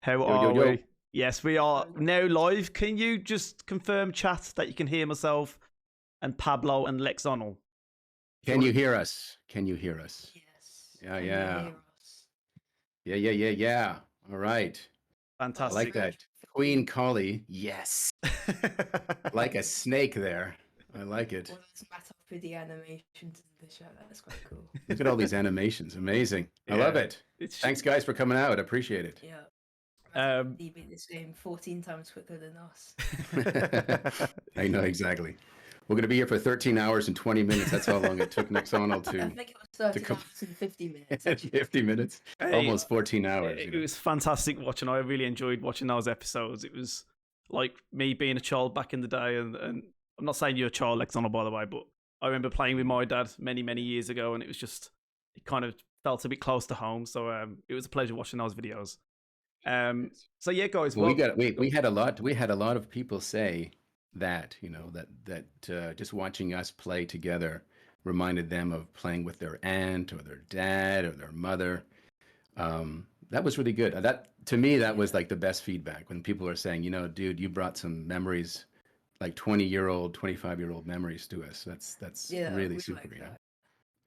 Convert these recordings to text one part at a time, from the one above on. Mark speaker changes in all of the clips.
Speaker 1: How
Speaker 2: Yo,
Speaker 1: are
Speaker 2: yo, yo.
Speaker 1: we? Yes, we are now live. Can you just confirm, chat, that you can hear myself and Pablo and Lexonal?
Speaker 2: Can you hear us? Can you hear us?
Speaker 3: Yes.
Speaker 2: Yeah,
Speaker 3: Can you
Speaker 2: yeah.
Speaker 3: hear us?
Speaker 2: Yeah. All right. I
Speaker 1: Fantastic.
Speaker 2: like that. Queen Collie. Yes. Like a snake there. I like it.
Speaker 3: Well, let's match up with the animations in the show. That's quite cool.
Speaker 2: Look at all these animations. Amazing. I love
Speaker 1: Yeah.
Speaker 2: it. Thanks, guys, for coming out. Appreciate it.
Speaker 3: Yeah.
Speaker 1: He
Speaker 3: beat this game 14 times quicker than us.
Speaker 2: I know exactly. We're going to be here for 13 hours and 20 minutes. That's how long it took Lexonal
Speaker 3: I
Speaker 2: to
Speaker 3: think it was 30
Speaker 2: come-
Speaker 3: hours and 50 minutes. Actually.
Speaker 2: 50 minutes.
Speaker 1: Hey,
Speaker 2: Almost 14 hours.
Speaker 1: It was fantastic watching. I really enjoyed watching those episodes. It was like me being a child back in the day. And I'm not saying you're a child, Lexonal, by the way, but I remember playing with my dad many, many years ago, and it was just, it kind of felt a bit close to home. So it was a pleasure watching those videos. So yeah, guys.
Speaker 2: Well, we had a lot of people say that, you know, that just watching us play together reminded them of playing with their aunt or their dad or their mother. That was really good. That, to me, that was like the best feedback, when people are saying, you know, dude, you brought some memories, like 20-year-old, 25-year-old memories to us. That's really
Speaker 3: we
Speaker 2: super.
Speaker 3: like
Speaker 2: You know?
Speaker 3: that.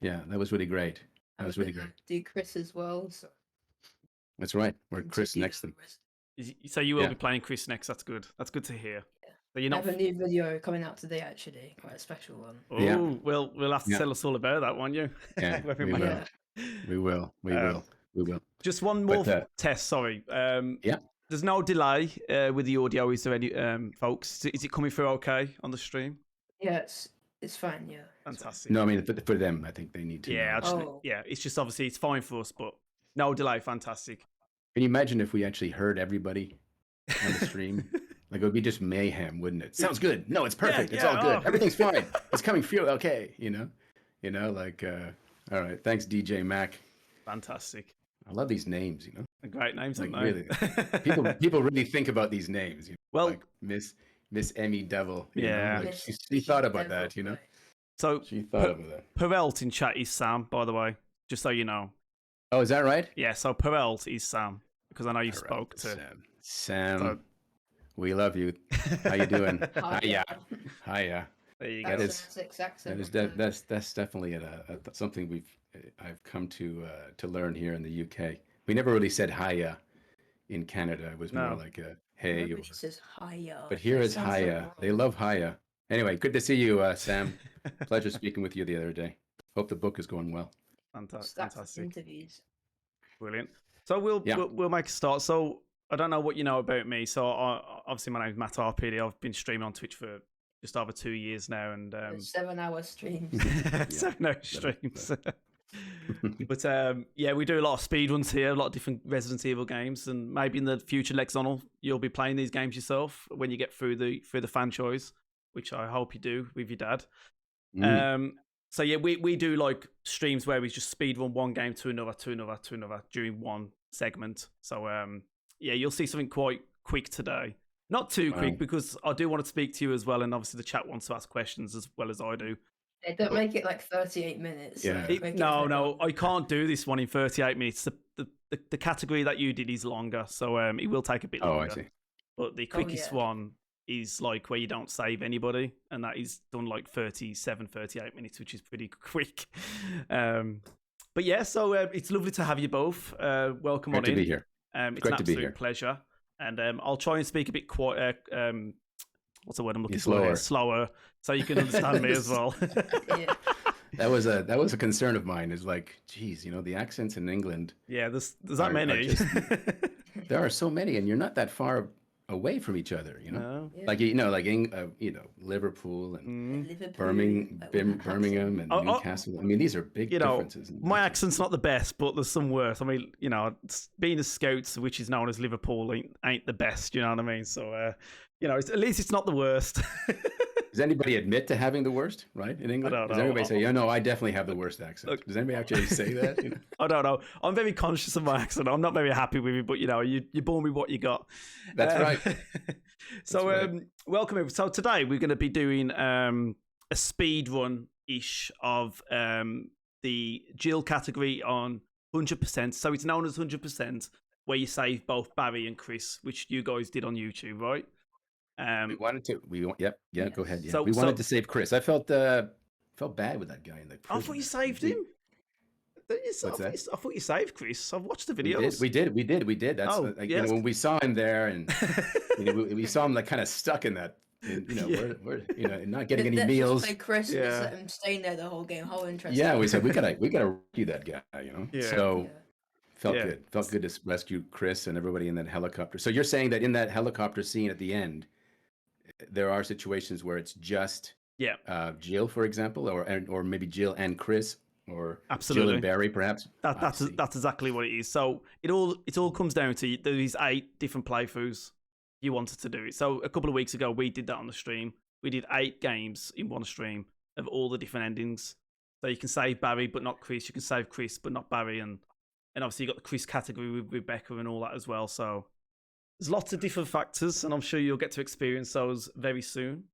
Speaker 2: Yeah, that was really great. That was really great.
Speaker 3: Do Chris as well. So
Speaker 2: That's right. We're Chris
Speaker 3: continue
Speaker 2: next to
Speaker 3: the
Speaker 2: them.
Speaker 3: rest.
Speaker 1: So you will
Speaker 2: Yeah.
Speaker 1: be playing Chris next. That's good. That's good to hear.
Speaker 3: Yeah.
Speaker 1: So you're
Speaker 3: I
Speaker 1: not.
Speaker 3: have a new video coming out today, actually. Quite a special one.
Speaker 1: Oh,
Speaker 2: Yeah.
Speaker 1: we'll have to
Speaker 2: Yeah.
Speaker 1: tell us all about that, won't you?
Speaker 2: Yeah,
Speaker 1: When
Speaker 2: we
Speaker 1: make
Speaker 2: will.
Speaker 1: it.
Speaker 2: We will. We will.
Speaker 1: Just one more
Speaker 2: But,
Speaker 1: test. Sorry.
Speaker 2: Yeah.
Speaker 1: There's no delay with the audio. Is there any, folks? Is it coming through okay on the stream?
Speaker 3: Yeah, it's fine. Yeah.
Speaker 1: Fantastic.
Speaker 2: No, I mean, for them, I think they need to.
Speaker 1: Yeah,
Speaker 2: know.
Speaker 3: Oh.
Speaker 1: it's just obviously it's fine for us, but no delay. Fantastic.
Speaker 2: Can you imagine if we actually heard everybody on the stream? Like, it would be just mayhem, wouldn't it? Sounds good. No, it's perfect. It's
Speaker 1: yeah,
Speaker 2: all good.
Speaker 1: oh.
Speaker 2: Everything's fine. It's coming through. Okay. You know, like, all right. Thanks, DJ Mac.
Speaker 1: Fantastic.
Speaker 2: I love these names, you know,
Speaker 1: Great names,
Speaker 2: like,
Speaker 1: aren't they?
Speaker 2: really, people really think about these names. You know?
Speaker 1: Well-
Speaker 2: like Miss Emmy Devil. You
Speaker 1: Yeah.
Speaker 2: Know? Like,
Speaker 3: Yes,
Speaker 2: she thought about
Speaker 3: definitely.
Speaker 2: that, you know,
Speaker 1: So
Speaker 2: she thought about that.
Speaker 1: Perelt in chat is Sam, by the way, just so you know.
Speaker 2: Oh, is that right?
Speaker 1: Yeah, so Perelt is Sam, because I know you
Speaker 2: All right,
Speaker 1: spoke to.
Speaker 2: Sam.
Speaker 1: So-
Speaker 2: We love you. How you doing?
Speaker 3: Hiya.
Speaker 2: Hiya.
Speaker 1: There you
Speaker 2: That
Speaker 1: go.
Speaker 2: is-
Speaker 3: Six accent.
Speaker 2: That's definitely something I've come to learn here in the UK. We never really said hiya in Canada. It was more
Speaker 1: No.
Speaker 2: like a hey.
Speaker 3: Nobody says hiya.
Speaker 2: But here
Speaker 3: That
Speaker 2: is
Speaker 3: sounds so
Speaker 2: hiya.
Speaker 3: wrong.
Speaker 2: They love hiya. Anyway, good to see you, Sam. Pleasure speaking with you the other day. Hope the book is going well.
Speaker 1: Fantastic.
Speaker 3: Stacks of
Speaker 1: Fantastic.
Speaker 3: interviews.
Speaker 1: Brilliant. So we'll make a start. So I don't know what you know about me. So obviously my name's Matt RPD. I've been streaming on Twitch for just over 2 years now, and
Speaker 3: 7-hour streams.
Speaker 1: 7 hour streams. But yeah, we do a lot of speedruns here, a lot of different Resident Evil games, and maybe in the future, Lexonal, you'll be playing these games yourself when you get through the fan choice, which I hope you do with your dad. So yeah, we do like streams where we just speedrun one game to another during one segment. So yeah, you'll see something quite quick today. Not too quick, because I do want to speak to you as well, and obviously the chat wants to ask questions as well as I do.
Speaker 3: They don't make it like 38 minutes.
Speaker 2: Yeah.
Speaker 3: Like, make it
Speaker 1: No,
Speaker 3: like
Speaker 1: no, I can't do this one in 38 minutes. The category that you did is longer, so it will take a bit longer.
Speaker 2: Oh, I see.
Speaker 1: But the quickest
Speaker 3: yeah.
Speaker 1: one is like where you don't save anybody, and that is done like 37, 38 minutes, which is pretty quick. But yeah, so it's lovely to have you both. Welcome
Speaker 2: Great
Speaker 1: on
Speaker 2: to
Speaker 1: in.
Speaker 2: be here.
Speaker 1: It's
Speaker 2: Great
Speaker 1: an
Speaker 2: to be
Speaker 1: absolute
Speaker 2: here.
Speaker 1: pleasure. And I'll try and speak a bit quiet. What's the word I'm looking for?
Speaker 2: Slower.
Speaker 1: Here? Slower, so you can understand me as well.
Speaker 3: Yeah.
Speaker 2: That was a concern of mine. Is like, geez, you know, the accents in England.
Speaker 1: Yeah, there's that
Speaker 2: Are
Speaker 1: many.
Speaker 2: just- There are so many, and you're not that far away from each other. You know,
Speaker 1: No.
Speaker 3: Yeah.
Speaker 2: like you know, like you know, Liverpool and
Speaker 3: Liverpool,
Speaker 2: Birmingham and
Speaker 1: Oh, oh.
Speaker 2: Newcastle. I mean, these are big
Speaker 1: You know,
Speaker 2: differences. in
Speaker 1: my
Speaker 2: accents.
Speaker 1: accent's not the best, but there's some worse. I mean, you know, being a Scouts, which is known as Liverpool, ain't the best. You know what I mean? So, you know, at least it's not the worst.
Speaker 2: Does anybody admit to having the worst, right, in England?
Speaker 1: don't
Speaker 2: Does
Speaker 1: know.
Speaker 2: anybody say, yeah, no, I definitely have the worst accent?
Speaker 1: Look-
Speaker 2: Does anybody actually say that? You know?
Speaker 1: I don't know. I'm very conscious of my accent. I'm not very happy with it, but you know, you're born with what you got.
Speaker 2: That's right.
Speaker 1: So,
Speaker 2: That's right.
Speaker 1: welcome. Everyone. So today we're going to be doing a speed run ish of the Jill category on 100%. So it's known as 100%, where you save both Barry and Chris, which you guys did on YouTube, right?
Speaker 2: We wanted to. Go ahead. Yeah,
Speaker 1: So-
Speaker 2: we
Speaker 1: so-
Speaker 2: wanted to save Chris. I felt bad with that guy in the prison.
Speaker 1: I thought you saved him.
Speaker 2: What's that?
Speaker 1: I thought you saved Chris. I've watched the
Speaker 2: We
Speaker 1: videos.
Speaker 2: did. That's
Speaker 1: Oh,
Speaker 2: like,
Speaker 1: yes.
Speaker 2: when we saw him there, and we saw him like kind of stuck in that.
Speaker 1: Yeah.
Speaker 2: We're not getting any
Speaker 3: Let's just
Speaker 2: meals.
Speaker 3: play Chris,
Speaker 1: Yeah.
Speaker 3: just let him staying there the whole game. How interesting.
Speaker 2: Yeah, we said we gotta rescue that guy.
Speaker 1: Yeah.
Speaker 2: So
Speaker 3: Yeah.
Speaker 2: felt
Speaker 1: Yeah.
Speaker 2: good. Felt good to rescue Chris and everybody in that helicopter. So you're saying that in that helicopter scene at the end, there are situations where it's just
Speaker 1: Yeah,
Speaker 2: Jill, for example, or maybe Jill and Chris, or Jill
Speaker 1: absolutely.
Speaker 2: and Barry, perhaps. I
Speaker 1: That's
Speaker 2: see.
Speaker 1: exactly what it is. So it all comes down to these 8 different playthroughs you wanted to do it. So a couple of weeks ago, we did that on the stream. We did 8 games in one stream of all the different endings. So you can save Barry but not Chris. You can save Chris but not Barry, and obviously you got the Chris category with Rebecca and all that as well. So there's lots of different factors, and I'm sure you'll get to experience those very soon.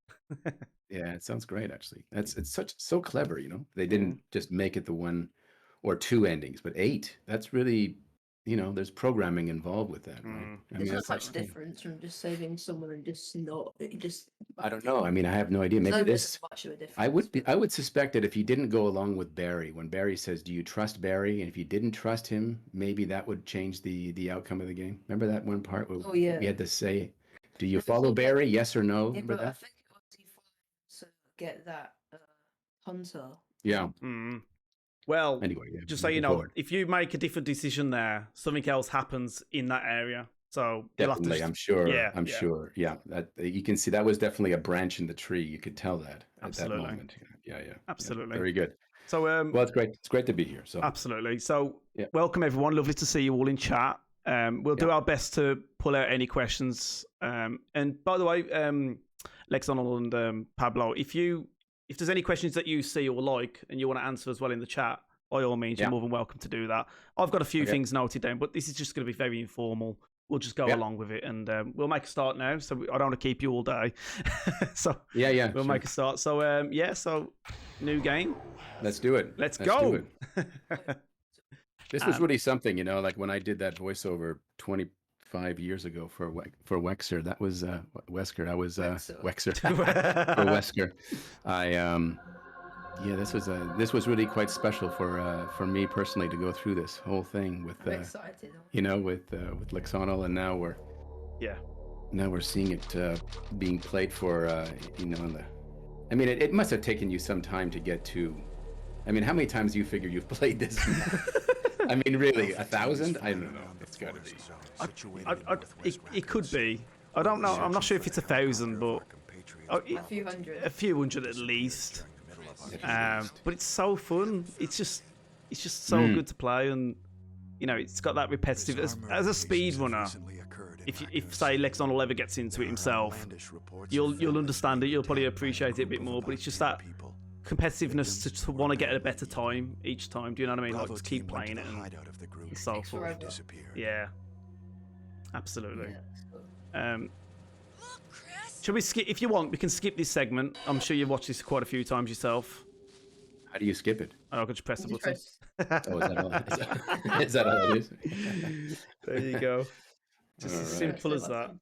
Speaker 2: Yeah, it sounds great actually. It's so clever, They didn't just make it the 1 or 2 endings, but 8. That's really, there's programming involved with that, right? I
Speaker 3: There's
Speaker 2: mean,
Speaker 3: not
Speaker 2: that's
Speaker 3: much difference from just saving someone and just not. It just.
Speaker 2: I don't know. I mean, I have no idea. Maybe
Speaker 3: There's
Speaker 2: this.
Speaker 3: much of a difference.
Speaker 2: I would suspect that if you didn't go along with Barry, when Barry says, "Do you trust Barry?" and if you didn't trust him, maybe that would change the outcome of the game. Remember that one part where
Speaker 3: Oh, yeah.
Speaker 2: we had to say, "Do you follow Barry? Yes or no?"
Speaker 3: Yeah,
Speaker 2: Remember
Speaker 3: but I
Speaker 2: that?
Speaker 3: think it was he to get that hunter.
Speaker 2: Yeah.
Speaker 1: Mm. Well,
Speaker 2: Anyway, yeah,
Speaker 1: just so you
Speaker 2: moving
Speaker 1: know,
Speaker 2: forward.
Speaker 1: if you make a different decision there, something else happens in that area. So you'll have to
Speaker 2: Definitely,
Speaker 1: just-
Speaker 2: I'm sure.
Speaker 1: Yeah,
Speaker 2: I'm
Speaker 1: yeah.
Speaker 2: sure. Yeah, that you can see that was definitely a branch in the tree. You could tell that at
Speaker 1: Absolutely.
Speaker 2: that moment. Yeah.
Speaker 1: Absolutely.
Speaker 2: Very good.
Speaker 1: So
Speaker 2: Well, it's great. It's great to be here. So
Speaker 1: absolutely. So
Speaker 2: Yeah.
Speaker 1: welcome everyone. Lovely to see you all in chat. We'll do our best to pull out any questions. And by the way, Lexonal and Pablo, if there's any questions that you see or like and you want to answer as well in the chat, by all means, you're
Speaker 2: Yeah.
Speaker 1: more than welcome to do that. I've got a few
Speaker 2: Okay.
Speaker 1: things noted down, but this is just going to be very informal. We'll just go
Speaker 2: Yeah.
Speaker 1: along with it, and we'll make a start now. So I don't want to keep you all day. So
Speaker 2: yeah.
Speaker 1: we'll
Speaker 2: sure.
Speaker 1: make a start. So so new game.
Speaker 2: Let's do it.
Speaker 1: Let's
Speaker 2: do
Speaker 1: go.
Speaker 2: it. This was really something, like when I did that voiceover 25 years ago for Wexer. That was Wesker. I was
Speaker 3: Wexer.
Speaker 2: Wexer for Wesker. This was really quite special for me personally to go through this whole thing with
Speaker 3: I'm excited.
Speaker 2: with Lexonal, and now we're seeing it being played for in the. I mean, it must have taken you some time to get to. I mean, how many times do you figure you've played this? I mean, really, 1,000? I don't know. It's got to be.
Speaker 1: It could be. I don't know. I'm not sure if it's 1,000, but
Speaker 3: A few hundred.
Speaker 1: a few hundred at least. But it's so fun. It's just so good to play, and it's got that repetitive. As a speedrunner, if say Lexonal ever gets into it himself, you'll understand it. You'll probably appreciate it a bit more. But it's just that competitiveness to want to get a better time each time. Do you know what I mean? Like to keep playing it and so forth. Yeah, absolutely. Shall we skip? If you want, we can skip this segment. I'm sure you've watched this quite a few times yourself.
Speaker 2: How do you skip it?
Speaker 1: Oh, I could just press the button.
Speaker 2: Oh, is that all it is?
Speaker 1: There you go. Just
Speaker 2: All
Speaker 1: as
Speaker 2: right.
Speaker 1: simple as that.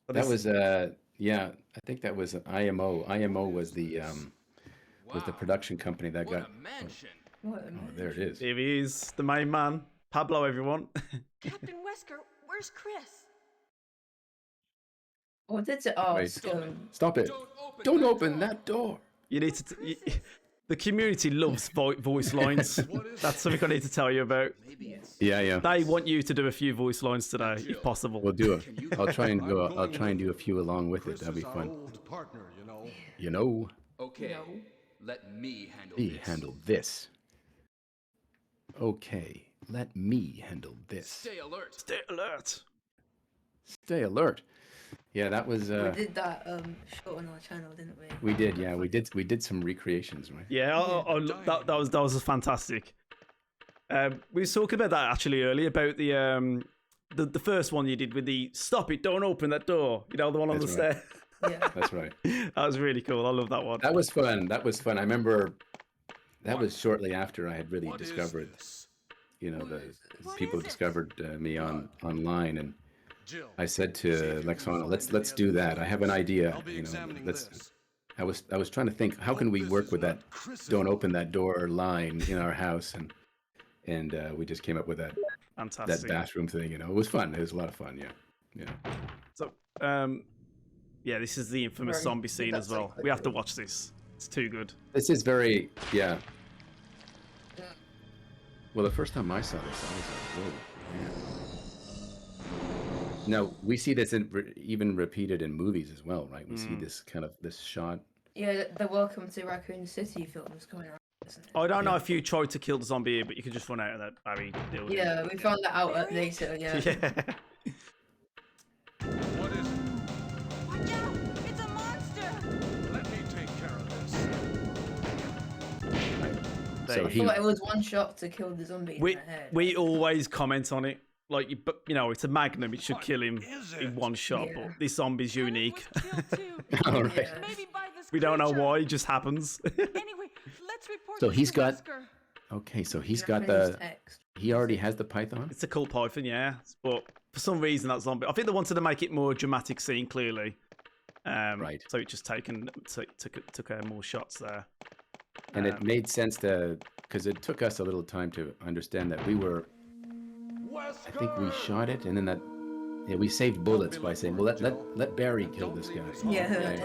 Speaker 1: But
Speaker 2: That
Speaker 1: this-
Speaker 2: was I think that was an IMO. IMO was the production company that got.
Speaker 3: What a
Speaker 2: Oh,
Speaker 3: man.
Speaker 2: there it is.
Speaker 1: Here he is, the main man, Pablo. Everyone.
Speaker 4: Captain Wesker, where's Chris?
Speaker 3: Oh, did it? Oh,
Speaker 2: Wait.
Speaker 3: stone.
Speaker 2: Stop it! Don't open that door.
Speaker 1: You need to. The community loves voice lines. That's something I need to tell you about.
Speaker 2: Yeah.
Speaker 1: They want you to do a few voice lines today, if possible.
Speaker 2: We'll do it. I'll try and do a few along with it. That'll be fun.
Speaker 5: Partner,
Speaker 6: Okay,
Speaker 3: No.
Speaker 6: let me handle
Speaker 2: Me
Speaker 6: this.
Speaker 2: handle this. Okay, let me handle this.
Speaker 6: Stay alert.
Speaker 1: Stay alert.
Speaker 2: Stay alert. Yeah, that was.
Speaker 3: We did that short on our channel, didn't we?
Speaker 2: We did. Yeah, we did some recreations, right?
Speaker 1: Yeah, that was fantastic. We was talking about that actually earlier about the first one you did with the stop it, don't open that door. The one on
Speaker 2: That's
Speaker 1: the
Speaker 2: right.
Speaker 1: stair.
Speaker 3: Yeah.
Speaker 2: That's right.
Speaker 1: That was really cool. I love that one.
Speaker 2: That was fun. I remember that was shortly after I had really discovered the people discovered me online, and I said to Lexonal, let's do that. I have an idea. I was trying to think, how can we work with that "don't open that door" line in our house, and we just came up with that bathroom thing. It was fun. It was a lot of fun. Yeah.
Speaker 1: So yeah, this is the infamous zombie scene as well. We have to watch this. It's too good.
Speaker 2: This is very Well, the first time I saw this, I was like, whoa, man. Now, we see this even repeated in movies as well, right? We see this shot.
Speaker 3: Yeah, the Welcome to Raccoon City films coming out, isn't it?
Speaker 1: I don't know if you tried to kill the zombie here, but you could just run out of that Abby building.
Speaker 3: Yeah, we found that out at later, yeah.
Speaker 6: What is it?
Speaker 4: Watch out! It's a monster!
Speaker 6: Let me take care of this.
Speaker 2: So
Speaker 3: I thought it was one shot to kill the zombie in the head.
Speaker 1: We always comment on it. Like, it's a magnum. It should kill him in one shot, but this zombie's unique.
Speaker 2: All right.
Speaker 1: We don't know why. It just happens.
Speaker 4: Anyway, let's report
Speaker 2: So
Speaker 4: this
Speaker 2: he's
Speaker 4: to
Speaker 2: got.
Speaker 4: Wesker.
Speaker 2: Okay, so he's
Speaker 3: Japanese
Speaker 2: got
Speaker 3: text.
Speaker 2: he already has the python.
Speaker 1: It's a cool python, yeah. But for some reason, that zombie. I think they wanted to make it more dramatic scene, clearly.
Speaker 2: Right.
Speaker 1: So it just took more shots there.
Speaker 2: And it made sense because it took us a little time to understand that I think we shot it, and then we saved bullets by saying, well, let Barry kill this guy.
Speaker 3: Yeah,
Speaker 2: Okay?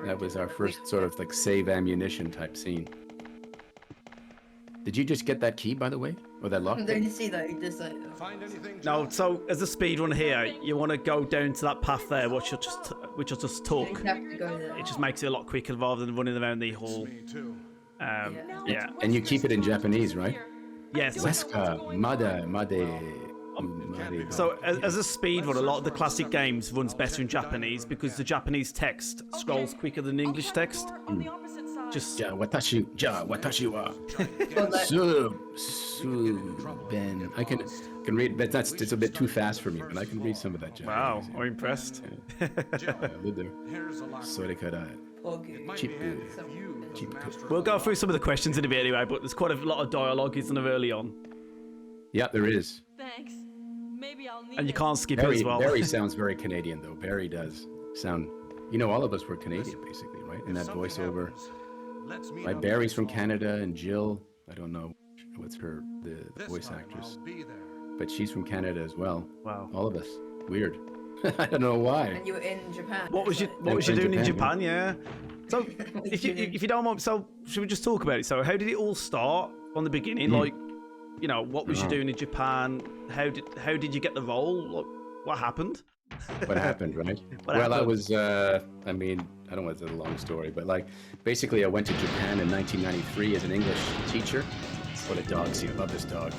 Speaker 2: That was our first sort of like save ammunition type scene. Did you just get that key, by the way, or that lock?
Speaker 3: Did you see that? He just like.
Speaker 1: No, so as a speedrun here, you want to go down to that path there, which I just took.
Speaker 3: You have to go there.
Speaker 1: It just makes it a lot quicker rather than running around the hall. Yeah.
Speaker 2: And you keep it in Japanese, right?
Speaker 1: Yes.
Speaker 2: Wesker, Made.
Speaker 1: So as a speedrun, a lot of the classic games runs better in Japanese because the Japanese text scrolls quicker than English text. Just
Speaker 2: watashi wa ben. I can read, but it's a bit too fast for me. But I can read some of that Japanese.
Speaker 1: Wow, I'm impressed.
Speaker 2: I live there. Sorekara.
Speaker 1: We'll go through some of the questions in a bit anyway, but there's quite a lot of dialogue, isn't there, early on?
Speaker 2: Yeah, there is.
Speaker 4: Thanks. Maybe I'll need
Speaker 1: And you can't skip
Speaker 2: Barry,
Speaker 1: it as well.
Speaker 2: Barry sounds very Canadian, though. Barry does sound. All of us were Canadian, basically, right? In that voiceover. Right, Barry's from Canada, and Jill, I don't know what's the voice actress, but she's from Canada as well.
Speaker 1: Wow.
Speaker 2: All of us. Weird. I don't know why.
Speaker 3: And you were in Japan.
Speaker 1: What was you doing in Japan? Yeah. So if you don't mind, so should we just talk about it? So how did it all start from the beginning? Like, what was you doing in Japan? How did you get the role? Like, what happened?
Speaker 2: What happened, right?
Speaker 1: Happened?
Speaker 2: I was. I don't want to tell a long story, but basically, I went to Japan in 1993 as an English teacher. What a dog! See, I love this dog.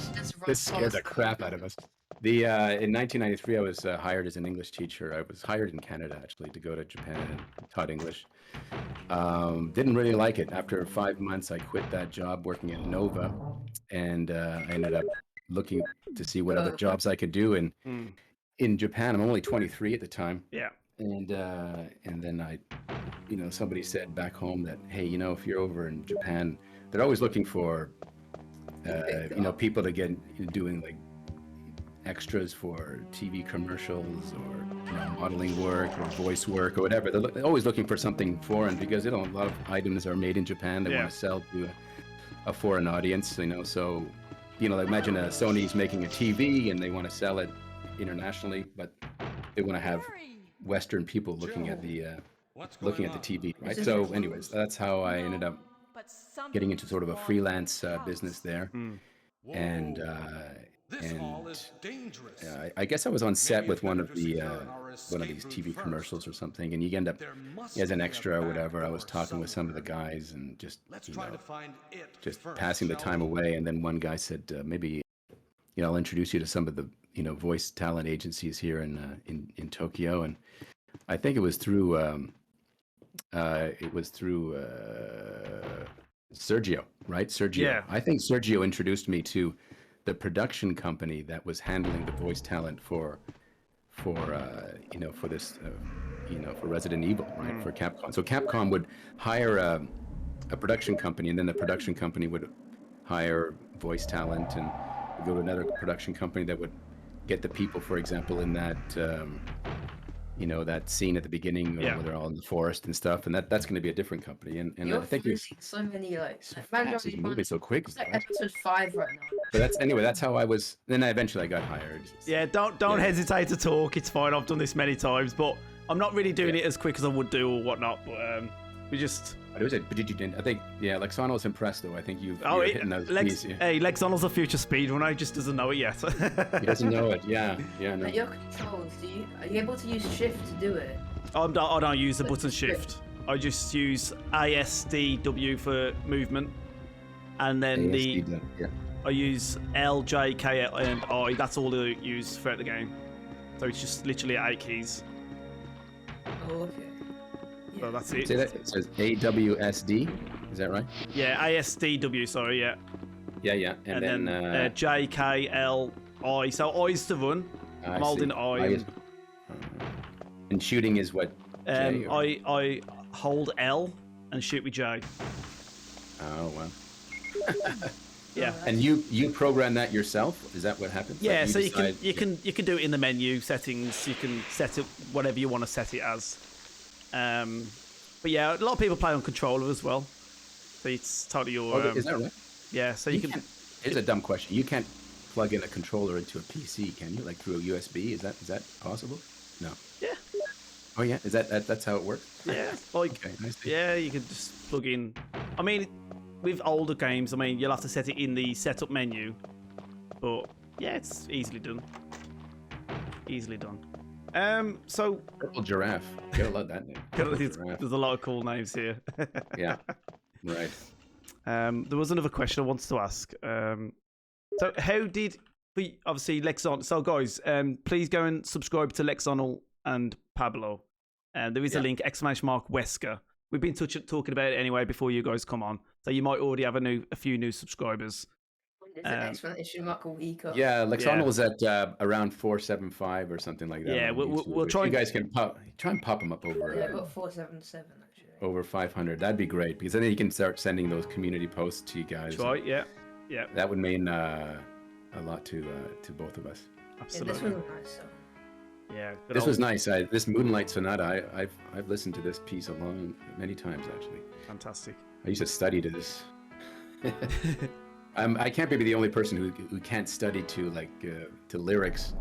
Speaker 2: This scared the crap out of us. In 1993, I was hired as an English teacher. I was hired in Canada, actually, to go to Japan and taught English. Didn't really like it. After 5 months, I quit that job working at Nova, and I ended up looking to see what other jobs I could do. And in Japan, I'm only 23 at the time.
Speaker 1: Yeah.
Speaker 2: And then I, somebody said back home that, hey, if you're over in Japan, they're always looking for, people to get doing like extras for TV commercials or modeling work or voice work or whatever. They're always looking for something foreign because a lot of items are made in Japan. They want to sell to a foreign audience. So imagine a Sony's making a TV and they want to sell it internationally, but they want to have Western people looking at the TV, right? So, anyways, that's how I ended up getting into sort of a freelance business there, and I guess I was on set with one of these TV commercials or something, and you end up as an extra or whatever. I was talking with some of the guys and just passing the time away, and then one guy said, maybe I'll introduce you to some of the voice talent agencies here in Tokyo, and I think it was through Sergio, right? Sergio.
Speaker 1: Yeah.
Speaker 2: I think Sergio introduced me to the production company that was handling the voice talent for this for Resident Evil, right? For Capcom. So Capcom would hire a production company, and then the production company would hire voice talent, and go to another production company that would get the people, for example, in that that scene at the beginning where they're all in the forest and stuff, and that's going to be a different company. And
Speaker 3: You're
Speaker 2: I think
Speaker 3: finishing so many
Speaker 2: fast, it's moving so quick.
Speaker 3: It's like episode 5 right now.
Speaker 2: But that's how I was. Then eventually I got hired.
Speaker 1: Yeah, don't hesitate to talk. It's fine. I've done this many times, but I'm not really doing it as quick as I would do or whatnot. But we just.
Speaker 2: But did you? I think Lexonal was impressed though. I think you're hitting those keys.
Speaker 1: Hey, Lexonal's a future speedrunner. He just doesn't know it yet.
Speaker 2: He doesn't know it. Yeah. No.
Speaker 3: Your controls. Are you able to use shift to do it?
Speaker 1: I don't use the button shift. I just use ASDW for movement, and then I use L, J, K, and I. That's all I use throughout the game. So it's just literally 8 keys.
Speaker 3: Oh, okay.
Speaker 1: So that's it.
Speaker 2: Say that. It says AWSD. Is that right?
Speaker 1: Yeah, ASDW. Sorry, yeah.
Speaker 2: Yeah. And then
Speaker 1: J, K, L, I. So I's to run. I'm holding I.
Speaker 2: And shooting is what? J,
Speaker 1: I hold L and shoot with J.
Speaker 2: Oh wow.
Speaker 1: Yeah.
Speaker 2: And you program that yourself? Is that what happens?
Speaker 1: Yeah. So you can do it in the menu settings. You can set it whatever you want to set it as. But yeah, a lot of people play on controller as well. So it's totally your.
Speaker 2: Is that right?
Speaker 1: Yeah. So you can.
Speaker 2: Here's a dumb question. You can't plug in a controller into a PC, can you? Like through a USB? Is that possible? No.
Speaker 1: Yeah.
Speaker 2: Oh yeah. Is that's how it works?
Speaker 1: Yeah. Like.
Speaker 2: Okay, I see.
Speaker 1: Yeah, you can just plug in. I mean, with older games, you'll have to set it in the setup menu. But yeah, it's easily done. Easily done. So
Speaker 2: Purple giraffe. Gotta love that name.
Speaker 1: There's a lot of cool names here.
Speaker 2: Yeah. Right.
Speaker 1: There was another question I wanted to ask. So how did we obviously Lexonal? So guys, please go and subscribe to Lexonal and Pablo. There is a link, !Wesker. We've been talking about it anyway before you guys come on, so you might already have a few new subscribers.
Speaker 3: It's an exclamation mark or eco.
Speaker 2: Yeah, Lexonal was at around 475 or something like that.
Speaker 1: Yeah, we'll try.
Speaker 2: You guys can try and pop them up over.
Speaker 3: Yeah, about 477 actually.
Speaker 2: Over 500. That'd be great because then you can start sending those community posts to you guys.
Speaker 1: That's right. Yeah.
Speaker 2: That would mean a lot to both of us.
Speaker 1: Absolutely.
Speaker 3: Yeah, this was nice. So.
Speaker 1: Yeah.
Speaker 2: This was nice. This Moonlight Sonata. I've listened to this piece many times actually.
Speaker 1: Fantastic.
Speaker 2: I used to study to this. I can't be the only person who can't study to lyrics.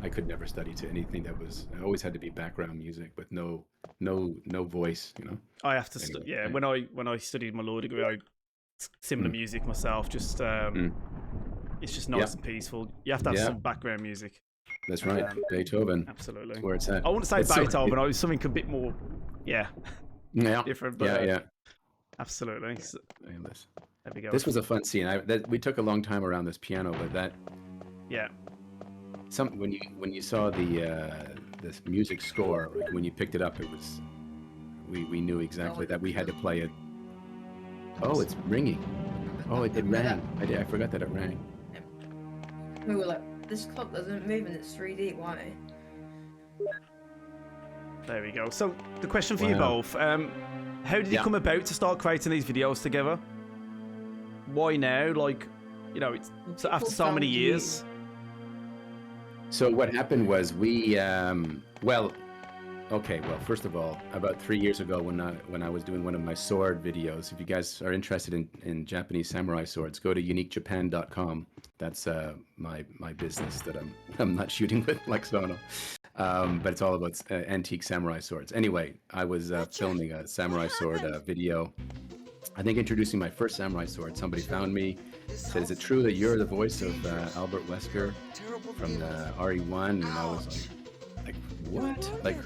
Speaker 2: I could never study to anything that was. I always had to be background music with no voice.
Speaker 1: I have to.
Speaker 2: Anyway,
Speaker 1: when I studied my law degree, I similar music myself. Just it's just nice and peaceful. You have to have some background music.
Speaker 2: That's right, Beethoven.
Speaker 1: Absolutely.
Speaker 2: That's where it's at.
Speaker 1: I wouldn't say Beethoven. I was something a bit more, different. But, absolutely. So, there we go.
Speaker 2: This was a fun scene. We took a long time around this piano, but that.
Speaker 1: Yeah.
Speaker 2: When you saw this music score, when you picked it up, it was. We knew exactly that we had to play it. Oh, it's ringing. Oh, it rang. I forgot that it rang.
Speaker 3: We were like, this clock doesn't move and it's 3D. Why?
Speaker 1: There we go. So the question for you both: how did it come about to start creating these videos together? Why now? It's after so many years.
Speaker 2: So what happened was we first of all, about 3 years ago when I was doing one of my sword videos, if you guys are interested in Japanese samurai swords, go to uniquejapan.com. That's my business that I'm not shooting with Lexonal. But it's all about antique samurai swords. Anyway, I was filming a samurai sword video. I think introducing my first samurai sword. Somebody found me, said, "Is it true that you're the voice of Albert Wesker from the RE1?" And I was like, "What? Like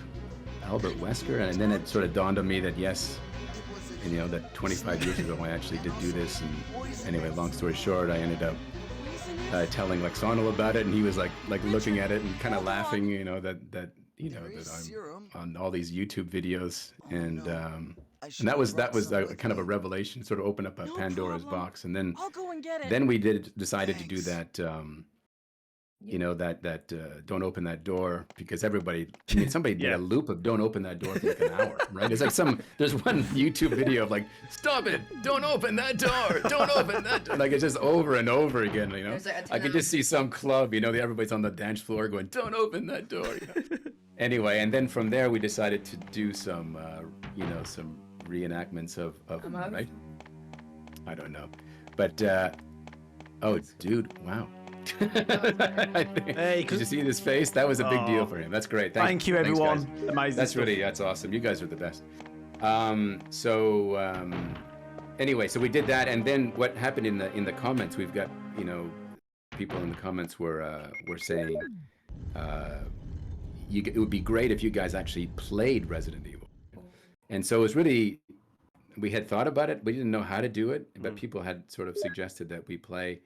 Speaker 2: Albert Wesker?" And then it sort of dawned on me that yes, that 25 years ago I actually did do this. And anyway, long story short, I ended up telling Lexonal about it, and he was like looking at it and kind of laughing, that I'm on all these YouTube videos, and that was kind of a revelation, sort of opened up a Pandora's box, and then we decided to do that you know, that don't open that door, because everybody, I mean, somebody did
Speaker 1: Yeah.
Speaker 2: a loop of don't open that door for like an hour, right? It's like there's one YouTube video of like, stop it, don't open that door, don't open that door. Like it's just over and over again, you know?
Speaker 3: There's like a
Speaker 2: I could just see some club, you know, everybody's on the dance floor going, don't open that door. You know? Anyway, and then from there we decided to do some, you know, some reenactments of right? I don't know. But, oh, dude, wow.
Speaker 1: Hey,
Speaker 2: Did you see his face? That was a big deal for him. That's great.
Speaker 1: Thank you,
Speaker 2: thanks,
Speaker 1: everyone.
Speaker 2: guys.
Speaker 1: Amazing.
Speaker 2: That's
Speaker 1: stuff.
Speaker 2: that's awesome. You guys are the best. Anyway, so we did that, and then what happened in the comments? We've got, you know, people in the comments were saying it would be great if you guys actually played Resident Evil, and so it was really, we had thought about it, we didn't know how to do it, but people had sort of suggested that we play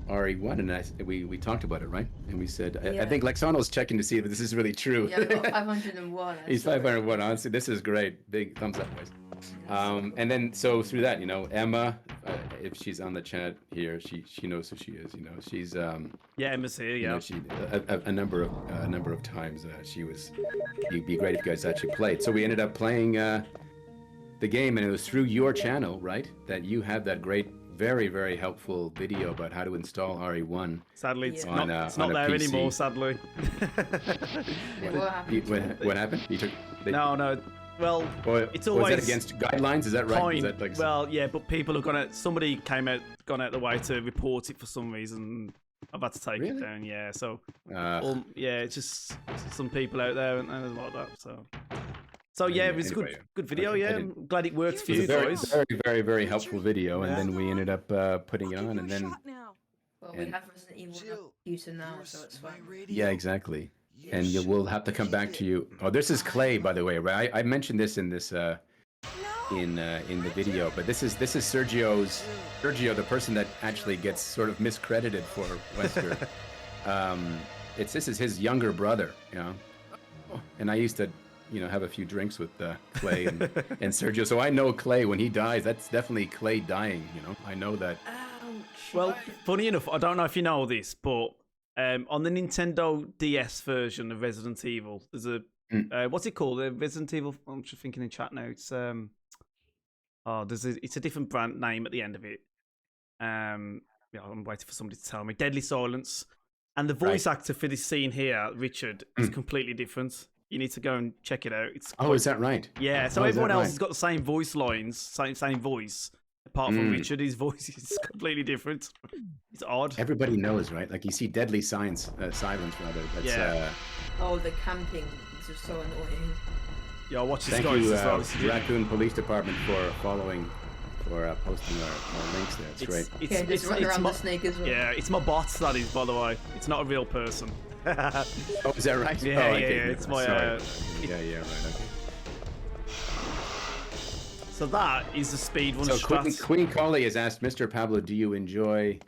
Speaker 2: RE1, and we talked about it, right? And we said, I think Lexonal's checking to see if this is really true.
Speaker 3: Yeah, we got 501.
Speaker 2: He's 501. Honestly, this is great. Big thumbs up, guys. And then so through that, you know, Emma, if she's on the chat here, she knows who she is. You know, she's
Speaker 1: Yeah, Emma's here.
Speaker 2: you
Speaker 1: Yeah.
Speaker 2: know, she a number of times she was. It'd be great if you guys actually played. So we ended up playing the game, and it was through your channel, right? That you had that great, very, very helpful video about how to install RE1.
Speaker 1: Sadly, it's
Speaker 3: Yeah.
Speaker 1: not
Speaker 2: on a
Speaker 1: there
Speaker 2: PC.
Speaker 1: anymore. Sadly.
Speaker 3: What happened?
Speaker 2: What happened?
Speaker 1: No. Well,
Speaker 2: Or,
Speaker 1: it's
Speaker 2: or is
Speaker 1: always
Speaker 2: that against guidelines? Is that right?
Speaker 1: fine.
Speaker 2: Is that like
Speaker 1: Well, yeah, but people have somebody gone out the way to report it for some reason. I've had to take it
Speaker 2: Really?
Speaker 1: down. Yeah. So,
Speaker 2: uh,
Speaker 1: yeah, it's just some people out there and there's a lot of that. So yeah, it was
Speaker 2: Anyway,
Speaker 1: good video.
Speaker 2: okay, I
Speaker 1: Yeah,
Speaker 2: didn't-
Speaker 1: I'm glad it worked for
Speaker 2: it was
Speaker 1: you
Speaker 2: a very,
Speaker 1: guys.
Speaker 2: very, very, very helpful video, and
Speaker 1: Yeah.
Speaker 2: then we ended up putting it
Speaker 4: I'll give
Speaker 2: on,
Speaker 4: you
Speaker 2: and
Speaker 4: a
Speaker 2: then
Speaker 4: shot now.
Speaker 3: Well, we
Speaker 2: And-
Speaker 3: have Resident Evil on the computer now, so it's fine.
Speaker 2: yeah, exactly. And we'll have to come back to you. Oh, this is Clay, by the way. Right? I mentioned this in this in the video, but this is Sergio, the person that actually gets sort of miscredited for Wesker. This is his younger brother, you know. And I used to, you know, have a few drinks with Clay and Sergio, so I know Clay. When he dies, that's definitely Clay dying. You know, I know that.
Speaker 1: Well, funny enough, I don't know if you know this, but on the Nintendo DS version of Resident Evil, there's a what's it called? Resident Evil. I'm just thinking in chat now. It's it's a different brand name at the end of it. Yeah, I'm waiting for somebody to tell me. Deadly Silence, and the voice actor for this scene here, Richard, is completely different. You need to go and check it out. It's
Speaker 2: Oh, is that right?
Speaker 1: yeah. So
Speaker 2: Oh, is
Speaker 1: everyone
Speaker 2: that
Speaker 1: else
Speaker 2: right?
Speaker 1: has got the same voice lines, same voice. Apart from Richard, his voice is completely different. It's odd.
Speaker 2: Everybody knows, right? Like you see Deadly Silence, That's
Speaker 1: Yeah.
Speaker 3: Oh, the camping is just so annoying.
Speaker 1: Yeah, I'll watch this
Speaker 2: thank
Speaker 1: guys
Speaker 2: you,
Speaker 1: as well. This is really-
Speaker 2: Raccoon Police Department, for following, for posting our links there. It's great.
Speaker 3: Yeah, just run around the snake as well.
Speaker 1: Yeah, it's my bot, that is, by the way. It's not a real person.
Speaker 2: Oh, is that right?
Speaker 1: Yeah,
Speaker 2: oh,
Speaker 1: yeah,
Speaker 2: okay,
Speaker 1: yeah,
Speaker 2: no,
Speaker 1: it's my,
Speaker 2: sorry. Yeah, right, okay.
Speaker 1: So that is the speedrun
Speaker 2: So
Speaker 1: strat.
Speaker 2: Queen Collie has asked, Mr. Pablo, do you enjoy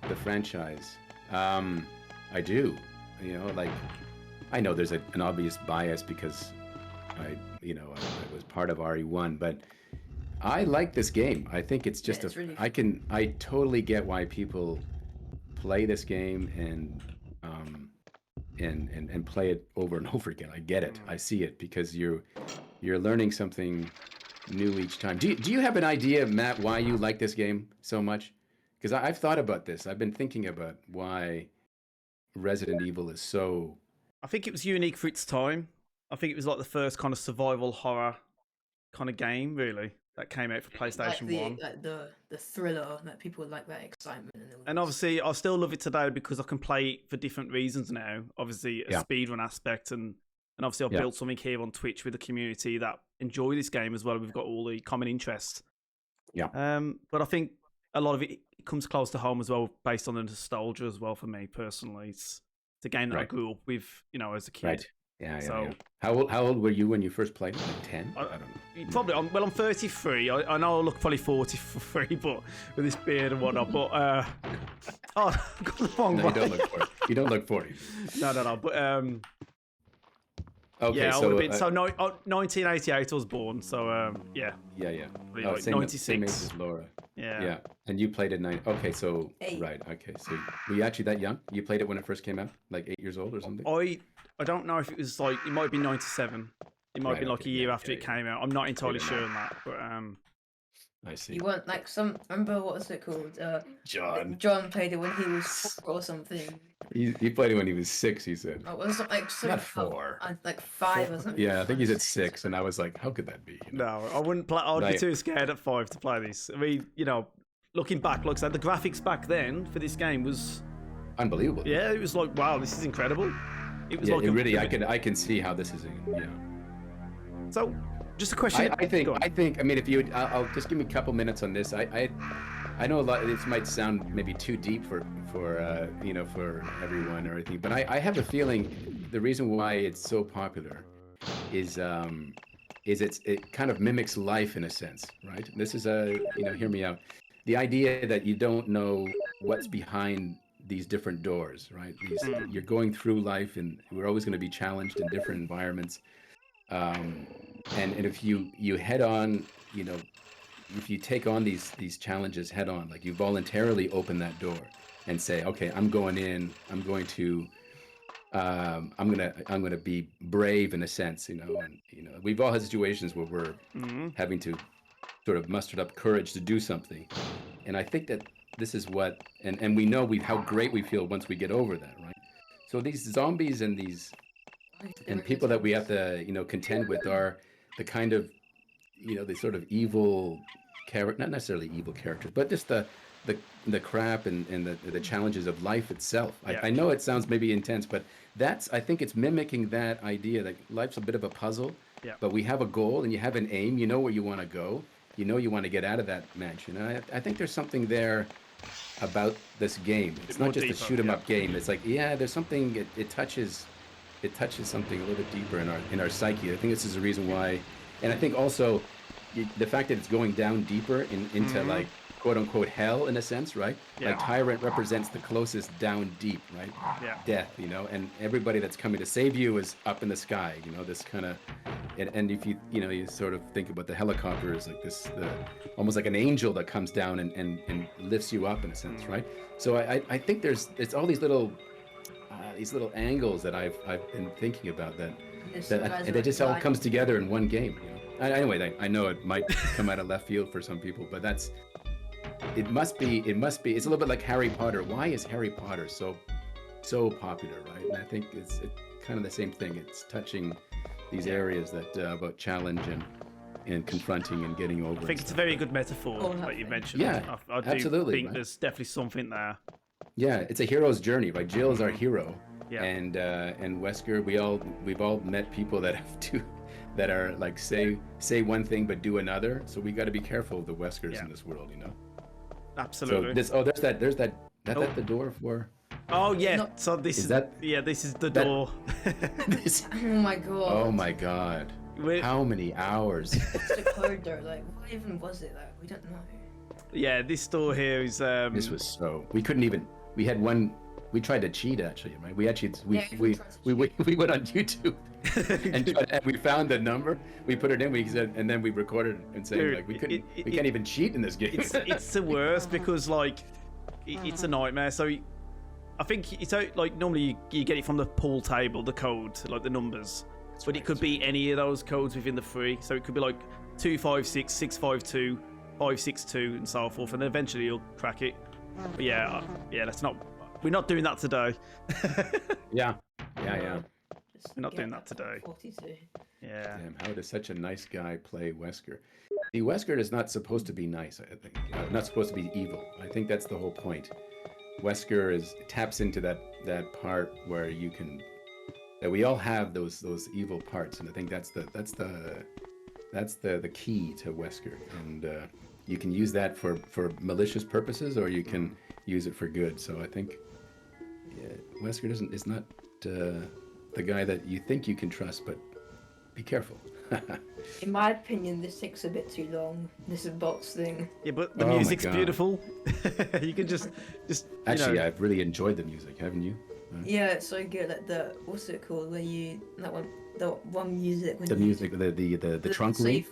Speaker 2: the franchise? I do. You know, like, I know there's an obvious bias because I was part of RE1, but I like this game. I think it's just
Speaker 3: it's really
Speaker 2: I totally get why people play this game and play it over and over again. I get it. I see it because you're learning something new each time. Do you have an idea, Matt, why you like this game so much? Because I've thought about this. I've been thinking about why Resident Evil is so.
Speaker 1: I think it was unique for its time. I think it was like the first kind of survival horror kind of game, really, that came out for PlayStation 1.
Speaker 3: Like the thriller, that people like that excitement.
Speaker 1: And obviously, I still love it today because I can play it for different reasons now. Obviously, a speedrun aspect, and obviously, I've built something here on Twitch with the community that enjoy this game as well. We've got all the common interests.
Speaker 2: Yeah.
Speaker 1: But I think a lot of it comes close to home as well, based on the nostalgia as well for me personally. It's a game that I grew up with, you know, as a kid.
Speaker 2: Right. Yeah.
Speaker 1: So-
Speaker 2: yeah. How old were you when you first played? Like 10? I don't know.
Speaker 1: Probably, I'm 33. I know I look probably 43, but with this beard and whatnot. But oh, I've got the wrong
Speaker 2: No,
Speaker 1: way.
Speaker 2: you don't look 40. You don't look 40.
Speaker 1: No. But
Speaker 2: Okay,
Speaker 1: yeah, I
Speaker 2: so
Speaker 1: would have been. So 1988 I was born. So yeah,
Speaker 2: yeah.
Speaker 1: probably
Speaker 2: Oh,
Speaker 1: like
Speaker 2: same
Speaker 1: 96.
Speaker 2: age as Laura.
Speaker 1: Yeah.
Speaker 2: Yeah, and you played it nine. Okay, so
Speaker 3: 8.
Speaker 2: right. Okay, so were you actually that young? You played it when it first came out, like 8 years old or something?
Speaker 1: I don't know if it was like it might be 97. It might
Speaker 2: Right,
Speaker 1: be like
Speaker 2: okay,
Speaker 1: a year
Speaker 2: yeah,
Speaker 1: after
Speaker 2: yeah,
Speaker 1: it
Speaker 2: yeah.
Speaker 1: came out. I'm not entirely
Speaker 2: Later
Speaker 1: sure
Speaker 2: on.
Speaker 1: on that, but
Speaker 2: I see.
Speaker 3: You weren't like some. Remember what was it called?
Speaker 2: John.
Speaker 3: John played it when he was 4 or something.
Speaker 2: He played it when he was 6. He said.
Speaker 3: It was like some
Speaker 2: Not 4.
Speaker 3: like 5 or something.
Speaker 2: Yeah, I think he said 6, and I was like, how could that be? You know?
Speaker 1: no, I wouldn't play. I'd be
Speaker 2: Right.
Speaker 1: too scared at 5 to play this. I mean, you know, looking back, like I said, the graphics back then for this game was
Speaker 2: Unbelievable.
Speaker 1: yeah, it was like wow, this is incredible. It was
Speaker 2: Yeah,
Speaker 1: like
Speaker 2: it really. I can see how this is. Yeah.
Speaker 1: So, just a question.
Speaker 2: I think.
Speaker 1: Go on.
Speaker 2: I mean, if you, I'll just give me a couple minutes on this. I know a lot. This might sound maybe too deep for you know, for everyone or anything, but I have a feeling the reason why it's so popular is it kind of mimics life in a sense, right? This is you know, hear me out. The idea that you don't know what's behind these different doors, right? You're going through life, and we're always going to be challenged in different environments. And if you head on, you know, if you take on these challenges head on, like you voluntarily open that door and say, okay, I'm going in, I'm going to I'm gonna be brave in a sense, you know, and you know, we've all had situations where we're having to sort of mustered up courage to do something, and I think that this is what, and we know how great we feel once we get over that, right? So these zombies and these and people that we have to, you know, contend with are the kind of, you know, the sort of evil character, not necessarily evil characters, but just the crap and the challenges of life itself.
Speaker 1: Yeah.
Speaker 2: I know it sounds maybe intense, but I think it's mimicking that idea that life's a bit of a puzzle,
Speaker 1: Yeah.
Speaker 2: but we have a goal and you have an aim, you know where you want to go, you know you want to get out of that mansion. And I think there's something there about this game. It's
Speaker 1: more
Speaker 2: not just a
Speaker 1: deeper,
Speaker 2: shoot 'em
Speaker 1: yeah.
Speaker 2: up game. It's like, yeah, there's something, it touches something a little bit deeper in our psyche. I think this is the reason why, and I think also the fact that it's going down deeper into like quote unquote hell in a sense, right?
Speaker 1: Yeah.
Speaker 2: Like Tyrant represents the closest down deep, right?
Speaker 1: Yeah.
Speaker 2: Death, you know, and everybody that's coming to save you is up in the sky, you know, this kind of, and if you sort of think about the helicopter as like this, almost like an angel that comes down and lifts you up in a sense, right? So I think it's all these little angles that I've been thinking about that it just all comes together in one game. You know? Anyway, I know it might come out of left field for some people, but it must be. It's a little bit like Harry Potter. Why is Harry Potter so popular, right? And I think it's kind of the same thing. It's touching these areas that about challenge and confronting and getting over.
Speaker 1: I think it's a very good metaphor that you mentioned.
Speaker 2: Yeah,
Speaker 1: I do
Speaker 2: absolutely,
Speaker 1: think
Speaker 2: right?
Speaker 1: there's definitely something there.
Speaker 2: Yeah, it's a hero's journey, right? Jill is our hero,
Speaker 1: Yeah.
Speaker 2: and Wesker, we've all met people that that are like say one thing but do another. So we got to be careful of the Weskers in this world, you know.
Speaker 1: Absolutely.
Speaker 2: So there's that the door for.
Speaker 1: Oh yeah.
Speaker 3: No.
Speaker 1: So this
Speaker 2: Is
Speaker 1: is
Speaker 2: that-
Speaker 1: this is the
Speaker 2: that-
Speaker 1: door.
Speaker 2: This,
Speaker 3: Oh my god.
Speaker 2: oh my God!
Speaker 1: We're-
Speaker 2: How many hours?
Speaker 3: It's the code though. Like, what even was it? Like, we don't know.
Speaker 1: Yeah, this door here is
Speaker 2: This was so. We couldn't even. We had one. We tried to cheat actually, right? We actually
Speaker 3: Yeah,
Speaker 2: we
Speaker 3: tried to
Speaker 2: we went on YouTube and we found the number. We put it in. We said, and then we recorded it and saying
Speaker 1: Dude,
Speaker 2: like we couldn't.
Speaker 1: it-
Speaker 2: we can't even cheat in this game.
Speaker 1: it's the worst because like it's a nightmare. So I think it's like normally you get it from the pool table, the code, like the numbers, but it could be any of those codes within the three. So it could be like 256, 652, 562, and so forth, and then eventually you'll crack it. But yeah, that's not. We're not doing that today.
Speaker 2: yeah.
Speaker 3: Just
Speaker 1: We're not
Speaker 3: get
Speaker 1: doing
Speaker 3: back
Speaker 1: that
Speaker 3: to
Speaker 1: today.
Speaker 3: 42.
Speaker 1: Yeah.
Speaker 2: Damn, how does such a nice guy play Wesker? See, Wesker is not supposed to be nice. I think not supposed to be evil. I think that's the whole point. Wesker taps into that part where you can, that we all have those evil parts, and I think that's the key to Wesker, and you can use that for malicious purposes, or you can use it for good. So I think Wesker is not the guy that you think you can trust, but be careful.
Speaker 3: In my opinion, this takes a bit too long. This box thing.
Speaker 1: Yeah, but the
Speaker 2: Oh my
Speaker 1: music's
Speaker 2: God.
Speaker 1: beautiful. You can just
Speaker 2: Actually,
Speaker 1: you know,
Speaker 2: I've really enjoyed the music, haven't you?
Speaker 3: Yeah, it's so good. Like what's it called? Where the one music. When
Speaker 2: The
Speaker 3: you,
Speaker 2: music, the trunk room.
Speaker 3: safe-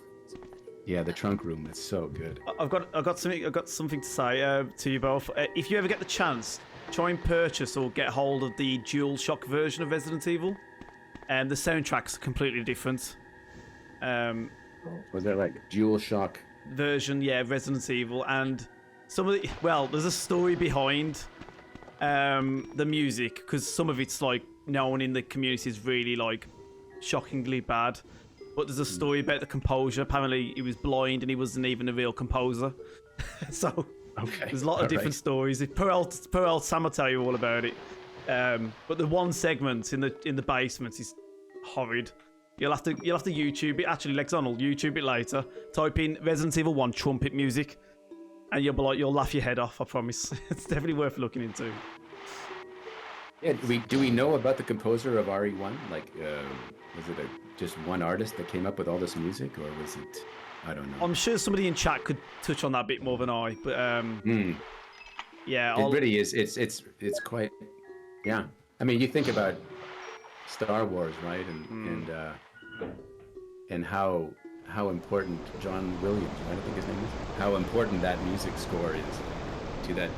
Speaker 2: Yeah, the trunk room. It's so good.
Speaker 1: I've got something to say to you both. If you ever get the chance, try and purchase or get hold of the DualShock version of Resident Evil. And the soundtrack's completely different.
Speaker 2: Was that right? DualShock.
Speaker 1: Version, yeah, Resident Evil, and there's a story behind the music, because some of it's like known in the community is really like shockingly bad, but there's a story about the composer. Apparently he was blind and he wasn't even a real composer. So
Speaker 2: Okay.
Speaker 1: there's a lot of different stories. Per old Sam will tell you all about it. But the one segment in the basement is horrid. You'll have to YouTube it. Actually, Lexonal, YouTube it later. Type in Resident Evil 1 trumpet music, and you'll laugh your head off. I promise. It's definitely worth looking into.
Speaker 2: Yeah. Do we know about the composer of RE1? Like, was it just one artist that came up with all this music, or was it? I don't know.
Speaker 1: I'm sure somebody in chat could touch on that a bit more than I. But yeah,
Speaker 2: It really is. It's quite. Yeah. I mean, you think about Star Wars, right? And how important John Williams, right? I think his name is. How important that music score is to that.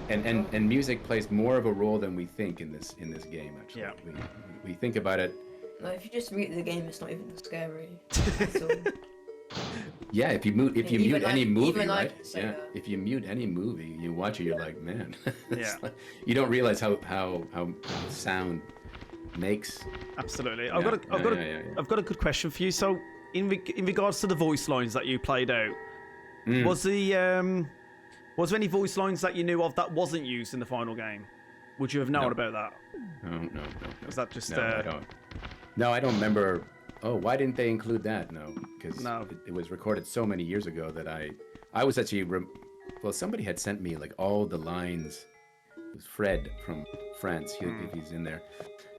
Speaker 2: And music plays more of a role than we think in this game. Actually,
Speaker 1: Yeah.
Speaker 2: we think about it.
Speaker 3: No, if you just mute the game, it's not even scary. So,
Speaker 2: Yeah, if you mute
Speaker 3: even
Speaker 2: any movie,
Speaker 3: even I
Speaker 2: right?
Speaker 3: can say
Speaker 2: Yeah,
Speaker 3: that.
Speaker 2: if you mute any movie, you watch it, you're like, man.
Speaker 1: Yeah.
Speaker 2: You don't realize how sound makes.
Speaker 1: absolutely.
Speaker 2: Yeah,
Speaker 1: I've got
Speaker 2: yeah.
Speaker 1: a good question for you. So, in regards to the voice lines that you played out, was there any voice lines that you knew of that wasn't used in the final game? Would you have known about that?
Speaker 2: No.
Speaker 1: Was that just
Speaker 2: No, I don't. No, I don't remember. Oh, why didn't they include that? No, because
Speaker 1: No.
Speaker 2: it was recorded so many years ago that I was actually. Well, somebody had sent me like all the lines. It was Fred from France, if he's in there.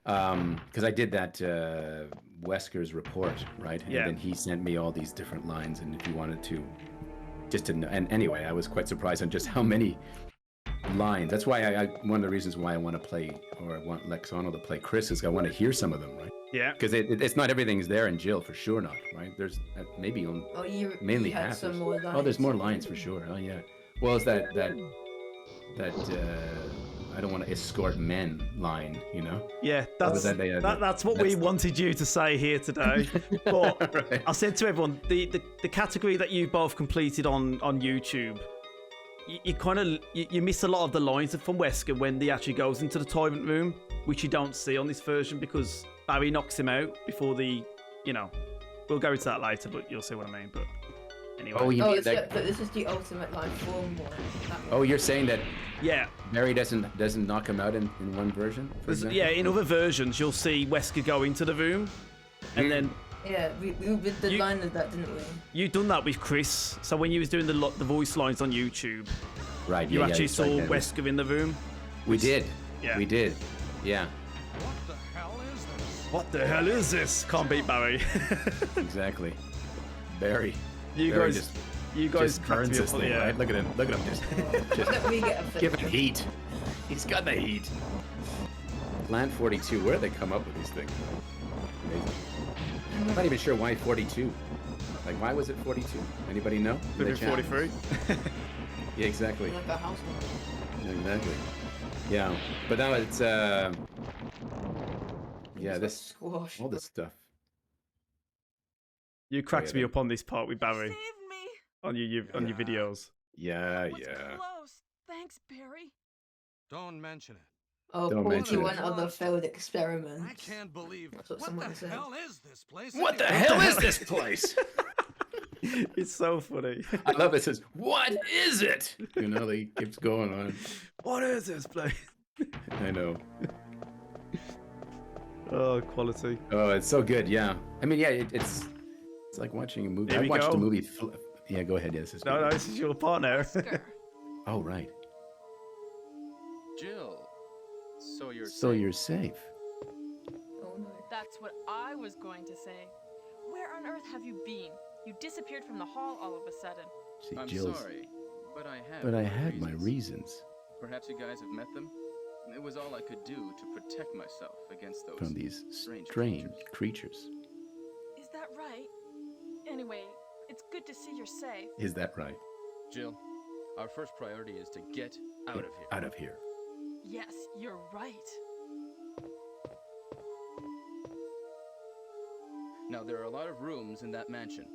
Speaker 2: Because I did that Wesker's report, right?
Speaker 1: Yeah.
Speaker 2: And then he sent me all these different lines, and if you wanted to, just to know. And anyway, I was quite surprised on just how many lines. That's why one of the reasons why I want to play, or I want Lexonal to play Chris, is I want to hear some of them, right?
Speaker 1: Yeah.
Speaker 2: Because it's not everything's there in Jill, for sure not, right? There's maybe mainly
Speaker 3: you had
Speaker 2: half.
Speaker 3: some more lines.
Speaker 2: Oh, there's more lines for sure. Oh yeah. Well, it's that I don't want to escort men line, you know?
Speaker 1: Yeah, that's what we wanted you to say here today. But
Speaker 2: Right.
Speaker 1: I said to everyone, the category that you both completed on YouTube, you kind of you miss a lot of the lines from Wesker when he actually goes into the toilet room, which you don't see on this version because Barry knocks him out before we'll go into that later, but you'll see what I mean. But anyway.
Speaker 2: Oh, you
Speaker 3: Oh,
Speaker 2: mean
Speaker 3: it's
Speaker 2: that?
Speaker 3: but this is the ultimate like form one. That one.
Speaker 2: Oh, you're saying that
Speaker 1: Yeah.
Speaker 2: Barry doesn't knock him out in one version? For example?
Speaker 1: Yeah, in other versions, you'll see Wesker go into the room, and then
Speaker 3: Yeah, we did the line of that, didn't we?
Speaker 1: you done that with Chris. So when you was doing the voice lines on YouTube,
Speaker 2: Right.
Speaker 1: you
Speaker 2: yeah,
Speaker 1: actually
Speaker 2: it's
Speaker 1: saw
Speaker 2: like that.
Speaker 1: Wesker in the room.
Speaker 2: We did.
Speaker 1: Yeah.
Speaker 2: We did. Yeah.
Speaker 6: What the hell is this?
Speaker 1: What the hell is this? Can't beat Barry.
Speaker 2: Exactly. Barry.
Speaker 1: You
Speaker 2: Barry
Speaker 1: guys
Speaker 2: just
Speaker 1: cracked
Speaker 2: burns
Speaker 1: me
Speaker 2: this
Speaker 1: up.
Speaker 2: thing,
Speaker 1: Yeah.
Speaker 2: right? Look at him. Look at him. Just
Speaker 3: Let me get a
Speaker 2: give him heat. He's got the heat. Plant 42. Where do they come up with these things? Amazing. I'm not even sure why 42. Like, why was it 42? Anybody know? In the
Speaker 1: Maybe
Speaker 2: chat?
Speaker 1: 43.
Speaker 2: Yeah, exactly.
Speaker 3: like a house.
Speaker 2: Exactly. Yeah. But now it's yeah, this
Speaker 3: Squash.
Speaker 2: all this stuff.
Speaker 1: You cracked
Speaker 2: yeah,
Speaker 1: me
Speaker 2: they-
Speaker 1: up on this part with Barry
Speaker 4: Saved me.
Speaker 1: on your videos.
Speaker 2: Yeah,
Speaker 4: Was
Speaker 2: yeah.
Speaker 4: close. Thanks, Barry.
Speaker 6: Don't mention it.
Speaker 3: Oh,
Speaker 2: Don't mention
Speaker 3: 41
Speaker 6: it.
Speaker 3: other failed experiments.
Speaker 6: I can't believe
Speaker 3: That's what
Speaker 6: what
Speaker 3: someone
Speaker 6: the
Speaker 3: said.
Speaker 6: hell is this place?
Speaker 2: What the
Speaker 6: anyway?
Speaker 2: hell is this place?
Speaker 1: It's so funny.
Speaker 2: I love it. It says, "What is it?" You know, they keeps going on.
Speaker 1: What is this place?
Speaker 2: I know.
Speaker 1: Oh, quality.
Speaker 2: Oh, it's so good. Yeah. I mean, yeah, it's like watching a movie.
Speaker 1: There
Speaker 2: I
Speaker 1: we
Speaker 2: watched
Speaker 1: go.
Speaker 2: a movie. Yeah, go ahead. Yeah, this is
Speaker 1: No,
Speaker 2: good.
Speaker 1: no, this is your part now.
Speaker 4: Wesker.
Speaker 2: Oh, right.
Speaker 5: Jill, so you're
Speaker 2: So
Speaker 5: safe.
Speaker 2: you're safe.
Speaker 3: Oh no.
Speaker 4: That's what I was going to say. Where on earth have you been? You disappeared from the hall all of a sudden.
Speaker 2: See,
Speaker 5: I'm
Speaker 2: Jill's.
Speaker 5: sorry, but I have.
Speaker 2: But I
Speaker 5: my
Speaker 2: had my
Speaker 5: reasons.
Speaker 2: reasons.
Speaker 5: Perhaps you guys have met them. It was all I could do to protect myself against those
Speaker 2: From these
Speaker 5: strange
Speaker 2: creatures.
Speaker 4: Is that right? Anyway, it's good to see you're safe.
Speaker 2: Is that right?
Speaker 5: Jill, our first priority is to get out of here.
Speaker 2: Out of here.
Speaker 4: Yes, you're right.
Speaker 5: Now, there are a lot of rooms in that mansion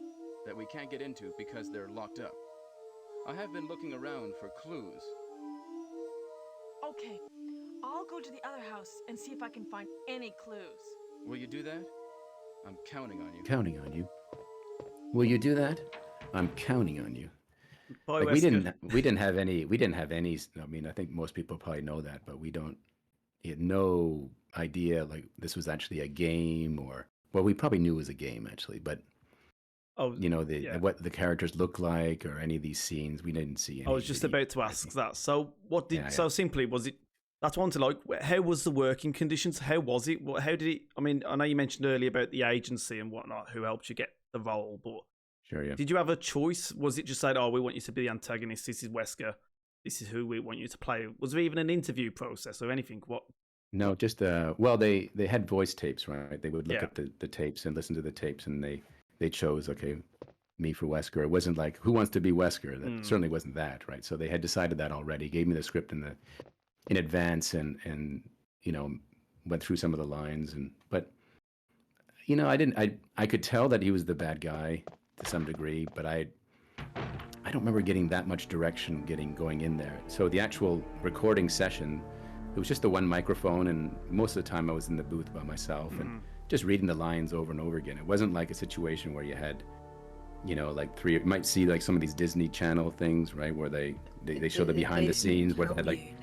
Speaker 5: that we can't get into because they're locked up. I have been looking around for clues.
Speaker 4: Okay, I'll go to the other house and see if I can find any clues.
Speaker 5: Will you do that? I'm counting on you.
Speaker 2: Counting on you. Will you do that? I'm counting on you.
Speaker 1: Boy,
Speaker 2: Like, we
Speaker 1: Wesker.
Speaker 2: didn't have any. I mean, I think most people probably know that, but we had no idea like this was actually a game, or well, we probably knew it was a game actually, but
Speaker 1: Oh,
Speaker 2: what the characters look like or any of these scenes, we didn't see.
Speaker 1: I was just about to ask that. So, what did?
Speaker 2: Yeah,
Speaker 1: So
Speaker 2: yeah.
Speaker 1: simply, was it? That's one to like. How was the working conditions? How was it? How did it? I mean, I know you mentioned earlier about the agency and whatnot, who helped you get the role, but
Speaker 2: Sure, yeah.
Speaker 1: did you have a choice? Was it just said, "Oh, we want you to be the antagonist. This is Wesker. This is who we want you to play"? Was there even an interview process or anything? What?
Speaker 2: No, just well, they had voice tapes, right? They would look
Speaker 1: Yeah.
Speaker 2: at the tapes and listen to the tapes, and they chose, okay, me for Wesker. It wasn't like who wants to be Wesker. That certainly wasn't that, right? So they had decided that already. Gave me the script in advance, and went through some of the lines, but I could tell that he was the bad guy to some degree, but I don't remember getting that much direction going in there. So the actual recording session, it was just the one microphone, and most of the time I was in the booth by myself and just reading the lines over and over again. It wasn't like a situation where you had, like you might see like some of these Disney Channel things, right, where they show the behind the scenes where they had like,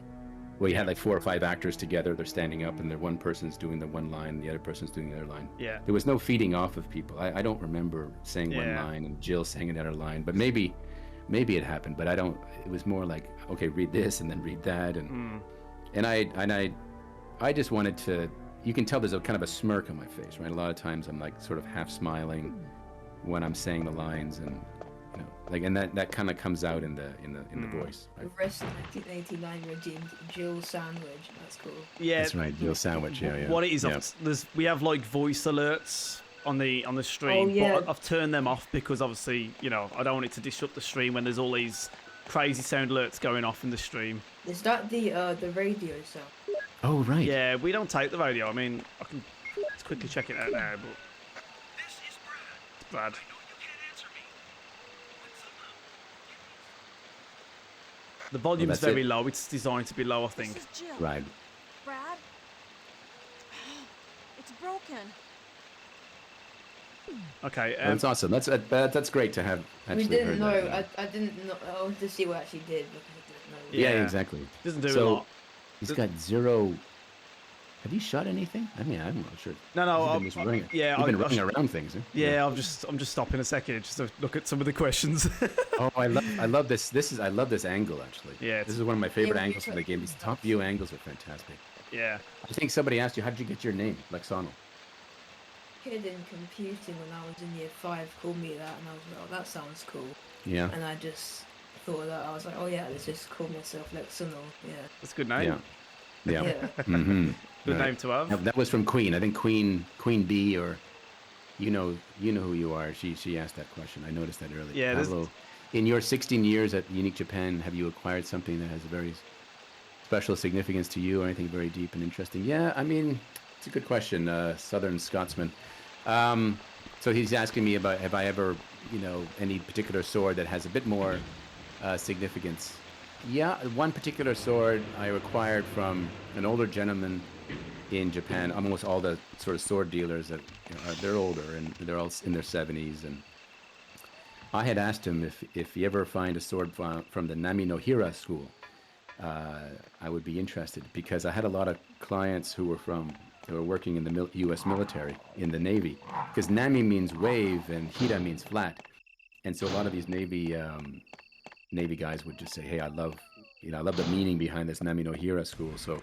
Speaker 2: well, you had like 4 or 5 actors together, they're standing up and one person's doing the one line, the other person's doing the other line.
Speaker 1: Yeah.
Speaker 2: There was no feeding off of people. I don't remember saying one line and Jill saying another line, but maybe it happened, but it was more like, okay, read this and then read that. And I just wanted to, you can tell there's a kind of a smirk on my face, right? A lot of times I'm like sort of half smiling when I'm saying the lines, and and that kind of comes out in the voice. Right?
Speaker 3: The rest of 1989 redeemed Jill Sandwich. That's cool.
Speaker 1: Yeah,
Speaker 2: That's right, Jill Sandwich. Yeah.
Speaker 1: What it is,
Speaker 2: Yeah.
Speaker 1: we have like voice alerts on the stream,
Speaker 3: Oh, yeah.
Speaker 1: but I've turned them off because obviously, I don't want it to disrupt the stream when there's all these crazy sound alerts going off in the stream.
Speaker 3: Is that the radio sound?
Speaker 2: Oh right.
Speaker 1: Yeah, we don't take the radio. I mean, I can let's quickly check it out now, but it's Brad. The volume's
Speaker 2: that's
Speaker 1: very
Speaker 2: it.
Speaker 1: low. It's designed to be low, I think.
Speaker 4: This is Jill.
Speaker 2: Right.
Speaker 4: Brad? It's broken.
Speaker 1: Okay.
Speaker 2: That's awesome. That's great to have actually
Speaker 3: We didn't
Speaker 2: heard
Speaker 3: know.
Speaker 2: that.
Speaker 3: I didn't know. I wanted to see what I actually did because I didn't know.
Speaker 2: Yeah,
Speaker 1: Yeah.
Speaker 2: exactly.
Speaker 1: Doesn't do a
Speaker 2: So
Speaker 1: lot.
Speaker 2: he's got 0. Have you shot anything? I mean, I'm not sure.
Speaker 1: No,
Speaker 2: You've been just running.
Speaker 1: yeah,
Speaker 2: You've been
Speaker 1: I
Speaker 2: running
Speaker 1: sh-
Speaker 2: around things. Huh?
Speaker 1: Yeah, I'm just stopping a second just to look at some of the questions.
Speaker 2: Oh, I love this. I love this angle actually.
Speaker 1: Yeah,
Speaker 2: This is one of my favorite
Speaker 3: Yeah, we
Speaker 2: angles in the game. These top view angles are fantastic.
Speaker 1: yeah.
Speaker 2: I think somebody asked you, how did you get your name, Lexonal?
Speaker 3: Kid in computing when I was in year 5 called me that, and I was like, oh, that sounds cool.
Speaker 2: Yeah.
Speaker 3: And I just thought of that. I was like, oh yeah, let's just call myself Lexonal. Yeah.
Speaker 1: That's a good name.
Speaker 2: Yeah.
Speaker 3: Yeah.
Speaker 2: Mm-hmm.
Speaker 1: Good name to have.
Speaker 2: That was from Queen. I think Queen B, or you know who you are. She asked that question. I noticed that earlier.
Speaker 1: Yeah, there's-
Speaker 2: Pablo, in your 16 years at Unique Japan, have you acquired something that has a very special significance to you, or anything very deep and interesting? Yeah, I mean, it's a good question. Southern Scotsman. So he's asking me about, have I ever, any particular sword that has a bit more significance. Yeah, one particular sword I acquired from an older gentleman in Japan. Almost all the sort of sword dealers that they're older and they're all in their 70s. And I had asked him if you ever find a sword from the Nami no Hira school, I would be interested, because I had a lot of clients who were working in the U.S. military, in the Navy, because Nami means wave and Hira means flat, and so a lot of these Navy guys would just say, "Hey, I love the meaning behind this Nami no Hira school. So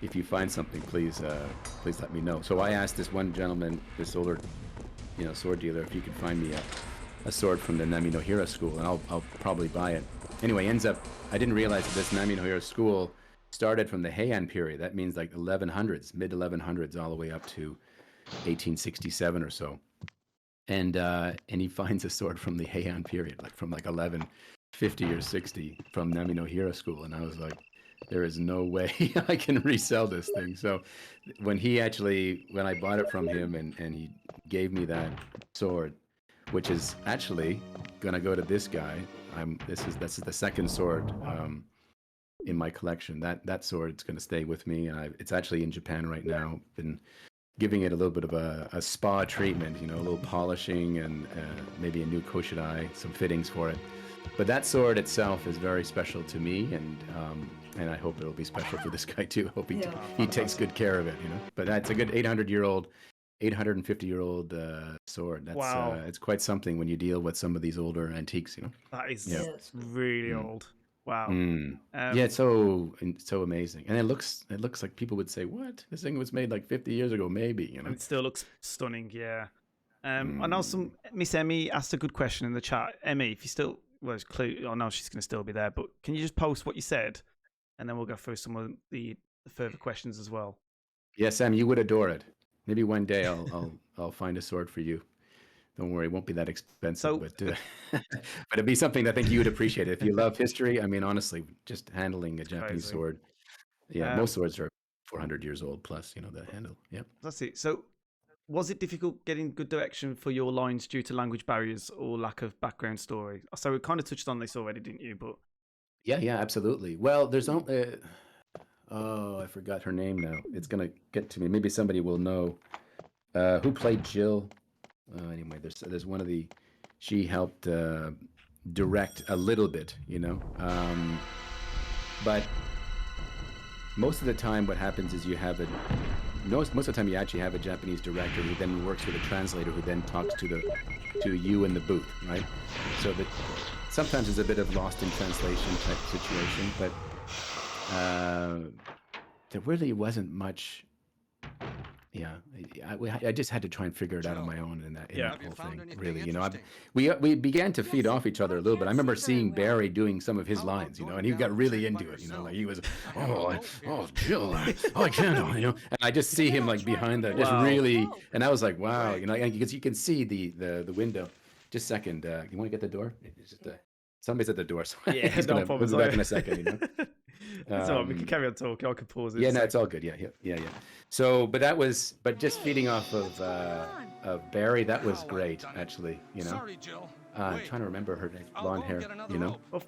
Speaker 2: if you find something, please let me know." So I asked this one gentleman, this older, sword dealer, if he could find me a sword from the Nami no Hira school, and I'll probably buy it. Anyway, ends up, I didn't realize that this Nami no Hira school started from the Heian period. That means like 1100s, mid 1100s, all the way up to 1867 or so. And he finds a sword from the Heian period, like from like 1150 or 60 from Nami no Hero school. And I was like, there is no way I can resell this thing. So when I bought it from him and he gave me that sword, which is actually gonna go to this guy. This is the second sword in my collection. That sword's gonna stay with me, and it's actually in Japan right now. Been giving it a little bit of a spa treatment, a little polishing and maybe a new koshidai, some fittings for it. But that sword itself is very special to me, and I hope it'll be special for this guy too. Hope he takes good care of it, But that's a good 850-year-old sword. That's
Speaker 1: Wow.
Speaker 2: It's quite something when you deal with some of these older antiques,
Speaker 1: That is really old. Wow.
Speaker 2: Yeah, it's so amazing, and it looks like people would say, "What? This thing was made like 50 years ago, maybe."
Speaker 1: And it still looks stunning. Yeah. I know Miss Emmy asked a good question in the chat. Emmy, if you still it's clear, I know she's going to still be there, but can you just post what you said, and then we'll go through some of the further questions as well.
Speaker 2: Yeah, Sam, you would adore it. Maybe one day I'll find a sword for you. Don't worry, it won't be that expensive, but it'd be something I think you would appreciate. If you love history, I mean, honestly, just handling a Japanese sword. Yeah, most swords are 400 years old plus, the handle. Yep.
Speaker 1: That's it. So was it difficult getting good direction for your lines due to language barriers or lack of background story? So we kind of touched on this already, didn't you? But
Speaker 2: yeah, absolutely. Well, there's I forgot her name now. It's gonna get to me. Maybe somebody will know. Who played Jill? Anyway, there's one of she helped direct a little bit, but most of the time what happens is most of the time you actually have a Japanese director who then works with a translator who then talks to you in the booth, right? So that sometimes it's a bit of lost in translation type situation, but there really wasn't much. Yeah, I just had to try and figure it out on my own in that whole thing. Really, we began to feed off each other a little bit. I remember seeing Barry doing some of his lines, and he got really into it. Like he was, Jill, I can't, and I just see him like behind just really, and I was like, wow, because you can see the window. Just a second, you want to get the door? It's just somebody's at the door, so he's gonna be back in a second.
Speaker 1: So we can carry on talking. I can pause it.
Speaker 2: Yeah, no, it's all good. Yeah. So, but just feeding off of Barry, that was great, actually.
Speaker 6: Sorry, Jill.
Speaker 2: I'm trying to remember her name, blonde hair.
Speaker 1: Well,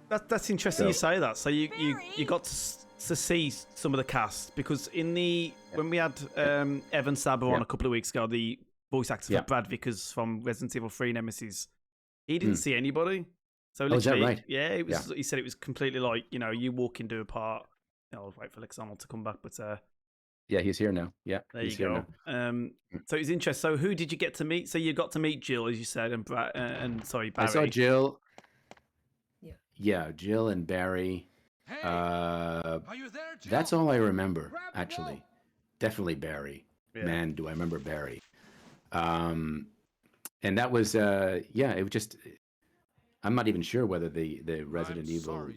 Speaker 1: that's interesting you say that. So you got to see some of the cast because when we had Evan Saber on a couple of weeks ago, the voice actor for Brad Vickers from Resident Evil 3 Nemesis, he didn't see anybody. So literally,
Speaker 2: is that right?
Speaker 1: Yeah, it was. He said it was completely like you walk into a part. I'll wait for Lexonal to come back, but
Speaker 2: yeah, he's here now. Yeah,
Speaker 1: there
Speaker 2: he's
Speaker 1: you go.
Speaker 2: Here now.
Speaker 1: So it's interesting. So who did you get to meet? So you got to meet Jill, as you said, and Barry.
Speaker 2: I saw Jill.
Speaker 3: Yeah,
Speaker 2: Jill and Barry.
Speaker 6: Hey, are you there, Jill?
Speaker 2: That's all I remember, actually. Definitely Barry. Yeah. Man, do I remember Barry. And that was it was just. I'm not even sure whether the Resident Evil,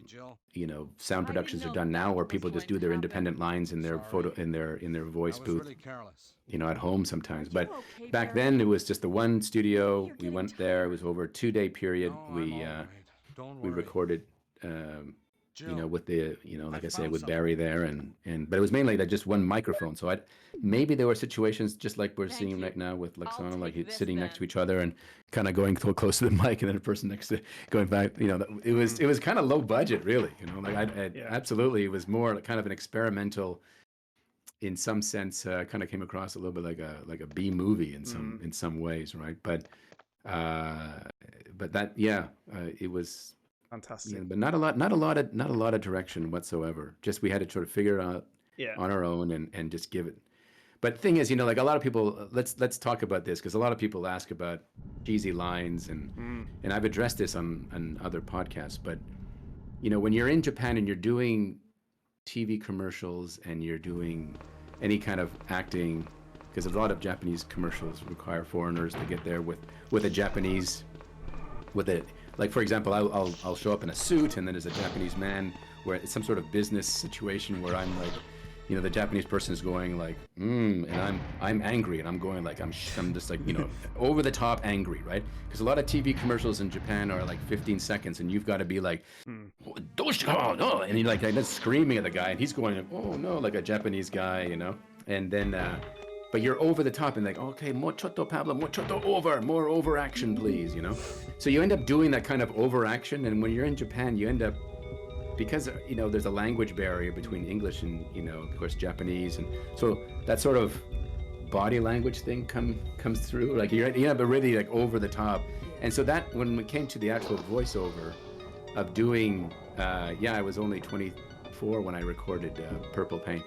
Speaker 2: sound productions are done now, or people just do their independent lines in their in their voice booth, really at home sometimes. But back then it was just the one studio. We went there. It was over a 2-day period. We recorded, with the, like I said, with Barry there, but it was mainly just one microphone. So maybe there were situations just like we're seeing right now with Lexonal, like sitting next to each other and kind of going close to the mic, and then a person next to going back. It was kind of low budget, really. Absolutely, it was more kind of an experimental, in some sense, kind of came across a little bit like a B movie in some ways, right? But that it was.
Speaker 1: Fantastic.
Speaker 2: Yeah, but not a lot of direction whatsoever. Just we had to sort of figure it out on our own and just give it. But the thing is, like a lot of people, let's talk about this, because a lot of people ask about cheesy lines, and I've addressed this on other podcasts. But when you're in Japan and you're doing TV commercials and you're doing any kind of acting, because a lot of Japanese commercials require foreigners to get there with a Japanese, with it. Like, for example, I'll show up in a suit, and then there's a Japanese man where it's some sort of business situation where I'm like, you know, the Japanese person is going like, and I'm angry, and I'm going like, I'm just like, you know, over the top angry, right? Because a lot of TV commercials in Japan are like 15 seconds, and you've got to be like, oh, no, and you're like just screaming at the guy, and he's going, oh no, like a Japanese guy, you know, and then, but you're over the top and like, okay, more chotto, Pablo, more chotto, more overaction, please, you know. So you end up doing that kind of overaction, and when you're in Japan, you end up, because you know there's a language barrier between English and, you know, of course, Japanese, and so that sort of body language thing comes through, like you end up really like over the top. And so that when we came to the actual voiceover of doing, I was only 24 when I recorded Purple Pain.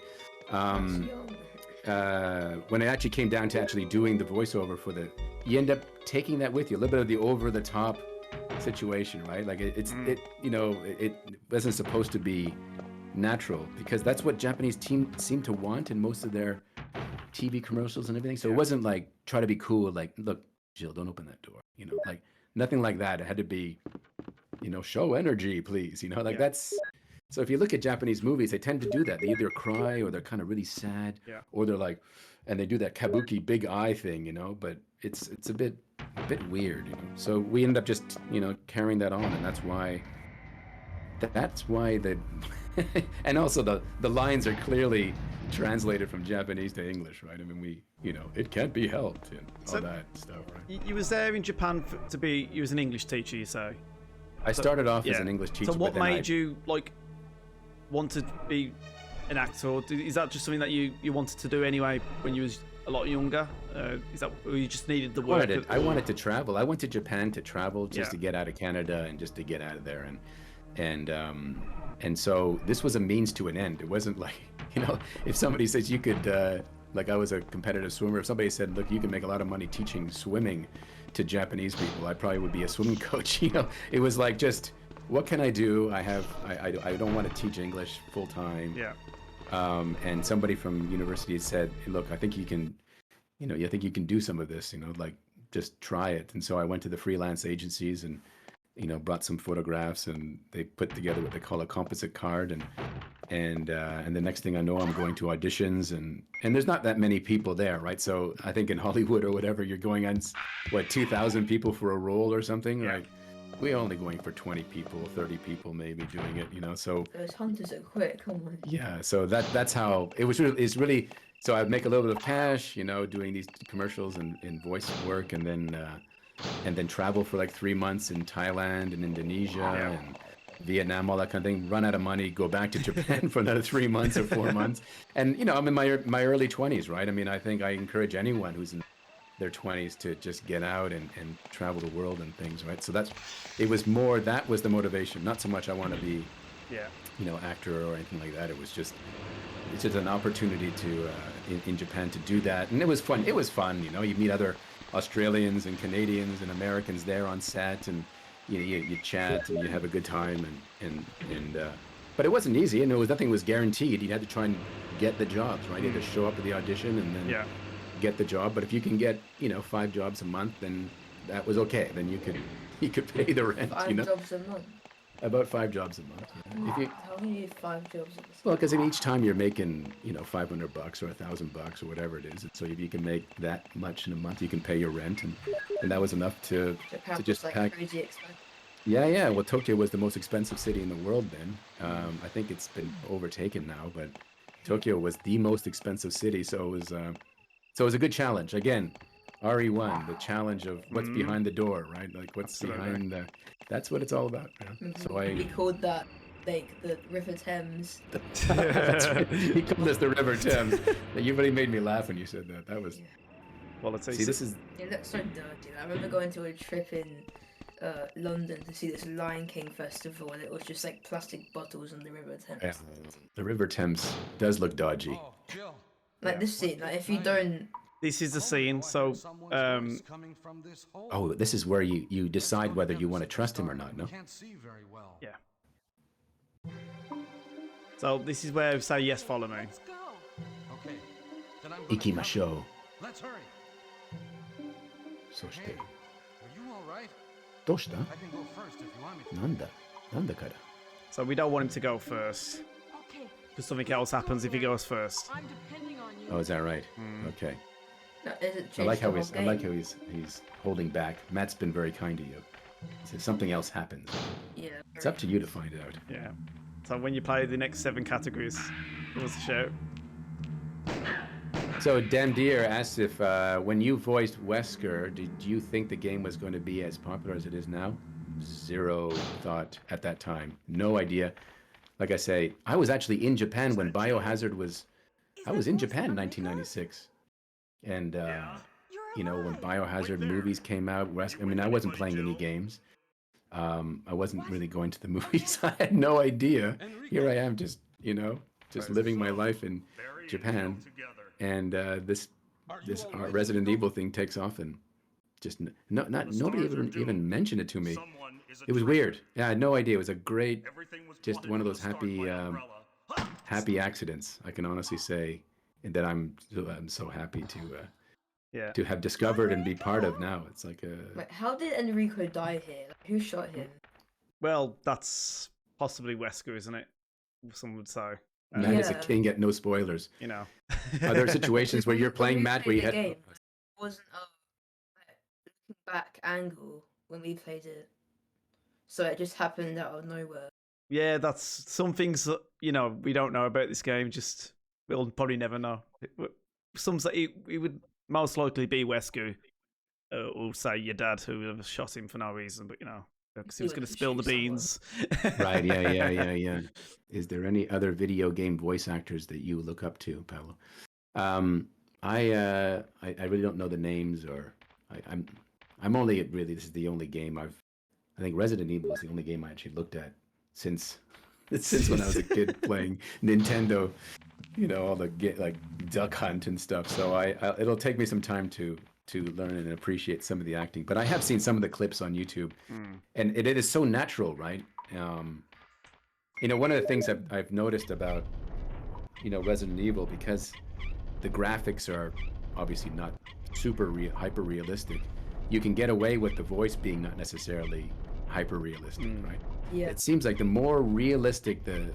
Speaker 2: When it actually came down to actually doing the voiceover for the, you end up taking that with you, a little bit of the over the top situation, right? Like it wasn't supposed to be natural, because that's what Japanese team seem to want in most of their TV commercials and everything. So it wasn't like try to be cool, like, look, Jill, don't open that door, you know, like nothing like that. It had to be, you know, show energy, please, you know, like that's. So if you look at Japanese movies, they tend to do that. They either cry or they're kind of really sad, or they're like, and they do that kabuki big eye thing, you know. But it's a bit weird, you know. So we end up just, you know, carrying that on, and that's why the and also the lines are clearly translated from Japanese to English, right? I mean, we, you know, it can't be helped and all that stuff, right?
Speaker 1: You was there in Japan you was an English teacher, you say?
Speaker 2: I started off as an English teacher.
Speaker 1: So what made you like want to be an actor, or is that just something that you wanted to do anyway when you was a lot younger? Is that, or you just needed the work?
Speaker 2: I wanted to travel. I went to Japan to travel, just to get out of Canada and just to get out of there, and so this was a means to an end. It wasn't like, you know, if somebody says you could, like I was a competitive swimmer, if somebody said, look, you can make a lot of money teaching swimming to Japanese people, I probably would be a swimming coach. You know, it was like, just what can I do? I don't want to teach English full time. And somebody from university said, look, I think you can, you know, I think you can do some of this, you know, like just try it. And so I went to the freelance agencies and, you know, brought some photographs, and they put together what they call a composite card, and the next thing I know, I'm going to auditions, and there's not that many people there, right? So I think in Hollywood or whatever, you're going on, what, 2,000 people for a role or something, right? We're only going for 20 people, 30 people maybe doing it, you know, so.
Speaker 3: Those hunters are quick, come on.
Speaker 2: Yeah, so that's how, it's really, so I'd make a little bit of cash, you know, doing these commercials and voice work, and then travel for like 3 months in Thailand and Indonesia and Vietnam, all that kind of thing, run out of money, go back to Japan for another 3 months or 4 months. And, you know, I'm in my early 20s, right? I mean, I think I encourage anyone who's in their 20s to just get out and travel the world and things, right? So that was the motivation, not so much I want to be, you know, actor or anything like that. It's just an opportunity to, in Japan, to do that. And it was fun, you know, you meet other Australians and Canadians and Americans there on set, and you chat and you have a good time, but it wasn't easy, and nothing was guaranteed. You had to try and get the jobs, right? You had to show up at the audition and then get the job. But if you can get, you know, 5 jobs a month, then that was okay. Then you could pay the rent.
Speaker 3: 5
Speaker 2: you know?
Speaker 3: jobs a month.
Speaker 2: About 5 jobs a month. Yeah.
Speaker 3: How can you do 5 jobs a month?
Speaker 2: Well, because each time you're making, you know, $500 or $1,000 or whatever it is. So if you can make that much in a month, you can pay your rent, and that was enough to just
Speaker 3: like
Speaker 2: pack.
Speaker 3: crazy expensive.
Speaker 2: Yeah. Well, Tokyo was the most expensive city in the world then. I think it's been overtaken now, but Tokyo was the most expensive city. So it was a good challenge. Again, RE1, the challenge of what's behind the door, right? Like what's behind the. That's what it's all about. You know? So
Speaker 3: We called that like the River Thames.
Speaker 2: That's right. He called us the River Thames. You really made me laugh when you said that. That was.
Speaker 1: Quality.
Speaker 2: See, this is.
Speaker 3: It looks so dirty. I remember going to a trip in London to see this Lion King festival, and it was just like plastic bottles on the River Thames.
Speaker 2: Yeah, the River Thames does look dodgy.
Speaker 6: Oh, Jill.
Speaker 3: Like this scene, like if you don't.
Speaker 1: This is the scene. So,
Speaker 2: oh, this is where you decide whether you want to trust him or not. No.
Speaker 6: Can't see very well.
Speaker 1: Yeah. So this is where we say yes, follow me.
Speaker 4: Let's go.
Speaker 6: Okay. Then I'm gonna
Speaker 2: Ikimashou.
Speaker 6: Let's hurry.
Speaker 2: So
Speaker 6: Hey, are you all right?
Speaker 2: どうした?
Speaker 6: I can go first if you want me to.
Speaker 2: なんだから?
Speaker 1: So we don't want him to go first.
Speaker 4: Okay.
Speaker 1: Because something else happens if he goes first.
Speaker 4: I'm depending on you.
Speaker 2: Oh, is that right? Okay.
Speaker 3: No, is it
Speaker 2: I like
Speaker 3: changed
Speaker 2: how
Speaker 3: the whole game?
Speaker 2: he's holding back. Matt's been very kind to you. So something else happens.
Speaker 3: Yeah.
Speaker 2: It's up to you to find out.
Speaker 1: Yeah. So when you play the next 7 categories, give us a shout.
Speaker 2: So Dan Deere asked if when you voiced Wesker, did you think the game was going to be as popular as it is now? Zero thought at that time. No idea. Like I say, I was actually in Japan when Biohazard was. I was in Japan in 1996, and you know, when Biohazard movies came out, I mean, I wasn't playing any games. I wasn't really going to the movies. I had no idea. Here I am, just living my life in Japan, and this Resident Evil thing takes off, and just nobody even mentioned it to me. It was weird. Yeah, I had no idea. It was a great, just one of those happy accidents. I can honestly say that I'm so happy to have discovered and be part of now. It's like a.
Speaker 3: Wait, how did Enrico die here? Like, who shot him?
Speaker 1: Well, that's possibly Wesker, isn't it? Some would say.
Speaker 2: Man is a king, get no spoilers.
Speaker 1: You know.
Speaker 2: Are there situations where you're playing, Matt, where you had.
Speaker 3: It wasn't a looking back angle when we played it. So it just happened out of nowhere.
Speaker 1: Yeah, that's some things that, we don't know about this game. Just we'll probably never know. Some say it would most likely be Wesker, or say your dad who shot him for no reason, but because he was going to spill the beans.
Speaker 2: Right? Yeah. Is there any other video game voice actors that you look up to, Pablo? I really don't know the names, or I'm only really, this is the only game I think Resident Evil is the only game I actually looked at since when I was a kid playing Nintendo, all the like Duck Hunt and stuff. So it'll take me some time to learn and appreciate some of the acting. But I have seen some of the clips on YouTube, and it is so natural, right? One of the things I've noticed about Resident Evil, because the graphics are obviously not super hyper realistic, you can get away with the voice being not necessarily hyper realistic, right?
Speaker 3: Yeah.
Speaker 2: It seems like the more realistic the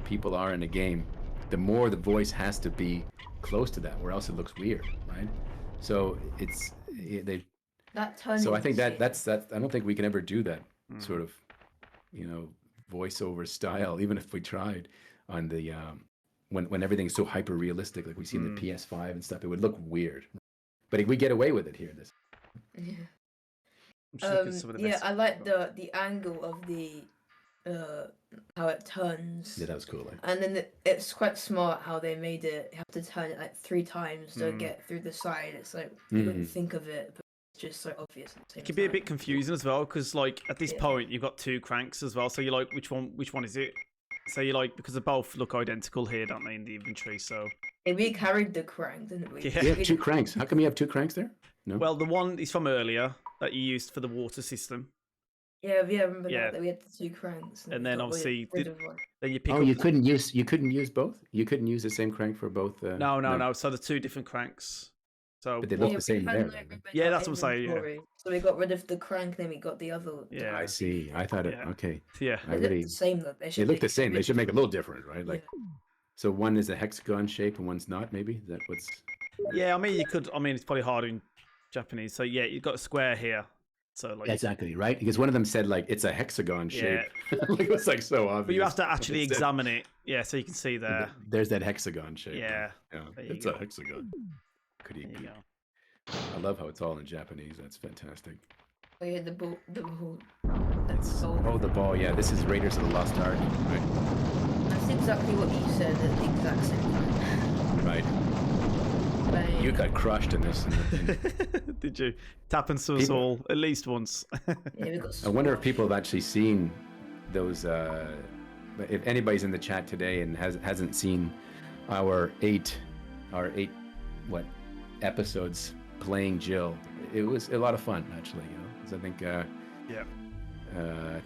Speaker 2: people are in a game, the more the voice has to be close to that, or else it looks weird, right? So
Speaker 3: that turning.
Speaker 2: So I think that's I don't think we can ever do that sort of voiceover style, even if we tried on the when everything's so hyper realistic, like we see in the PS5 and stuff. It would look weird, but we get away with it here.
Speaker 3: Yeah.
Speaker 1: Yeah,
Speaker 3: I like the angle of the how it turns.
Speaker 2: Yeah, that was cool.
Speaker 3: And then it's quite smart how they made it. You have to turn it like 3 times to get through the side. It's like you wouldn't think of it, but it's just so obvious.
Speaker 1: It can be a bit confusing as well, because like at this point you've got 2 cranks as well. So you're like, which one is it? So you're like, because they both look identical here, don't they, in the inventory? So
Speaker 3: we carried the crank, didn't we?
Speaker 1: Yeah.
Speaker 2: We have 2 cranks. How come you have 2 cranks there? No.
Speaker 1: Well, the one is from earlier that you used for the water system.
Speaker 3: Yeah, remember that we had the 2 cranks.
Speaker 1: And then obviously, then you pick.
Speaker 2: Oh, you couldn't use both. You couldn't use the same crank for both.
Speaker 1: No. So the 2 different cranks. So
Speaker 2: but they look the same there.
Speaker 1: Yeah, that's what I'm saying. Yeah.
Speaker 3: So we got rid of the crank, then we got the other.
Speaker 1: Yeah,
Speaker 2: I see. I thought it. Okay.
Speaker 1: Yeah.
Speaker 3: They look the same though.
Speaker 2: They look the same. They should make it a little different, right? Like, so one is a hexagon shape and one's not. Maybe is that what's.
Speaker 1: Yeah, I mean, you could. I mean, it's probably hard in Japanese. So yeah, you've got a square here. So like
Speaker 2: exactly right, because one of them said like it's a hexagon shape. Like, it was like so obvious.
Speaker 1: But you have to actually examine it. Yeah, so you can see there.
Speaker 2: There's that hexagon shape.
Speaker 1: Yeah.
Speaker 2: It's a hexagon. Could you go? I love how it's all in Japanese. That's fantastic.
Speaker 3: Oh yeah, the ball.
Speaker 2: The ball. Yeah, this is Raiders of the Lost Ark. Right.
Speaker 3: That's exactly what you said at the exact same time.
Speaker 2: Right. You got crushed in this.
Speaker 1: Did you? It happens to us all at least once.
Speaker 2: I wonder if people have actually seen those. If anybody's in the chat today and hasn't seen our eight episodes playing Jill, it was a lot of fun actually. 'Cause I think. I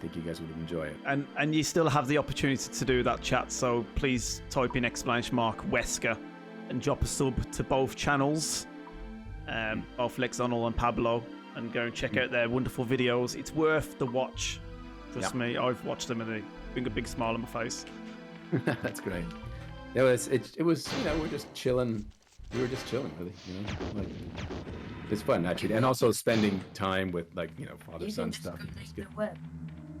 Speaker 2: think you guys would enjoy it.
Speaker 1: And you still have the opportunity to do that, chat. So please type in !Wesker. And drop a sub to both channels, both Lexonal and Pablo, and go and check out their wonderful videos. It's worth the watch. Trust me, I've watched them and they bring a big smile on my face.
Speaker 2: That's great. It was we're just chilling. We were just chilling, really. Like it's fun actually, and also spending time with father son stuff. It's good.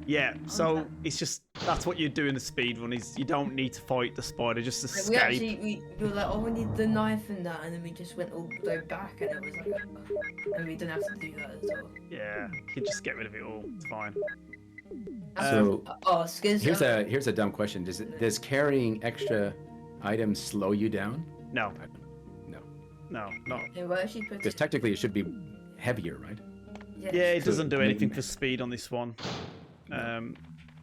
Speaker 1: Yeah, so it's just that's what you do in the speed run is you don't need to fight the spider, just escape.
Speaker 3: We were like, oh, we need the knife and that, and then we just went all the way back, and it was like, and we didn't have to do that as well.
Speaker 1: Yeah, you can just get rid of it all. It's fine.
Speaker 2: So
Speaker 3: Skizz,
Speaker 2: here's a dumb question. Does carrying extra items slow you down?
Speaker 1: No,
Speaker 2: No.
Speaker 1: no.
Speaker 2: Because technically it should be heavier, right?
Speaker 1: Yeah, it doesn't do anything for speed on this one.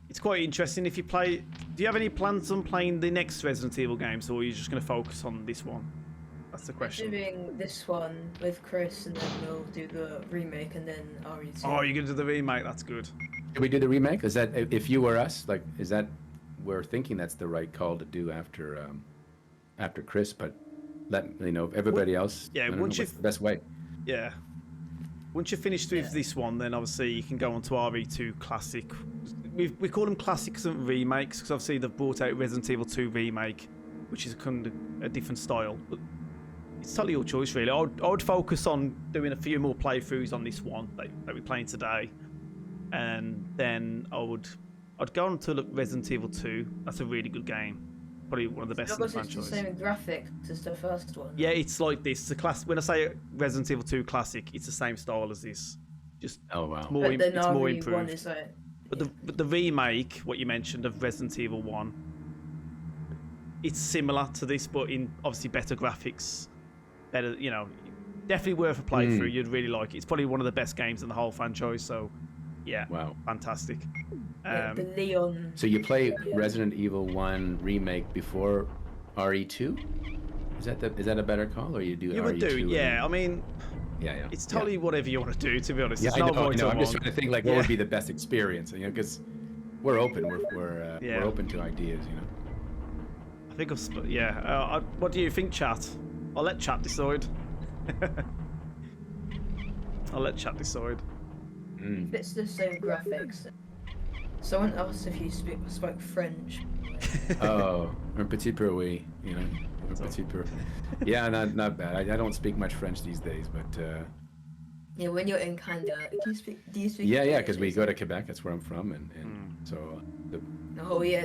Speaker 1: It's quite interesting. If you play, do you have any plans on playing the next Resident Evil games, or are you just going to focus on this one? That's the question.
Speaker 3: We're doing this one with Chris, and then we'll do the remake, and then RE2.
Speaker 1: Oh, you're going to do the remake? That's good.
Speaker 2: Should we do the remake? Is that if you were us? Like, is that we're thinking that's the right call to do after Chris? But let everybody else.
Speaker 1: Yeah,
Speaker 2: what's the best way.
Speaker 1: Yeah. Once you're finished with this one, then obviously you can go on to RE2 Classic. We call them classics and remakes because obviously they've brought out Resident Evil 2 Remake, which is kind of a different style. But it's totally your choice, really. I would focus on doing a few more playthroughs on this one that we're playing today, and then I'd go on to Resident Evil 2. That's a really good game. Probably one of the best in the franchise.
Speaker 3: It's the same graphics as the first one.
Speaker 1: Yeah, it's like this. It's a class. When I say Resident Evil 2 Classic, it's the same style as this. Just
Speaker 2: wow.
Speaker 1: It's more improved.
Speaker 3: One is like,
Speaker 1: but the remake, what you mentioned of Resident Evil 1, it's similar to this, but in obviously better graphics, better. Definitely worth a playthrough. You'd really like it. It's probably one of the best games in the whole franchise. So, yeah,
Speaker 2: wow,
Speaker 1: fantastic.
Speaker 3: the Leon.
Speaker 2: So you play Resident Evil 1 remake before RE2? Is that a better call, or you do?
Speaker 1: You would do, yeah. I mean,
Speaker 2: yeah.
Speaker 1: It's totally whatever you want to do. To be honest,
Speaker 2: Yeah,
Speaker 1: I know.
Speaker 2: I'm just trying to think what would be the best experience, because we're open. We're open to ideas,
Speaker 1: I think what do you think, chat? I'll let chat decide.
Speaker 3: If it's the same graphics. Someone asked if you spoke French.
Speaker 2: Oh, un petit peu, oui. Un petit peu. Yeah, not bad. I don't speak much French these days, but.
Speaker 3: Yeah, when you're in Canada, do you speak?
Speaker 2: Yeah, because we go to Quebec. That's where I'm from, and so.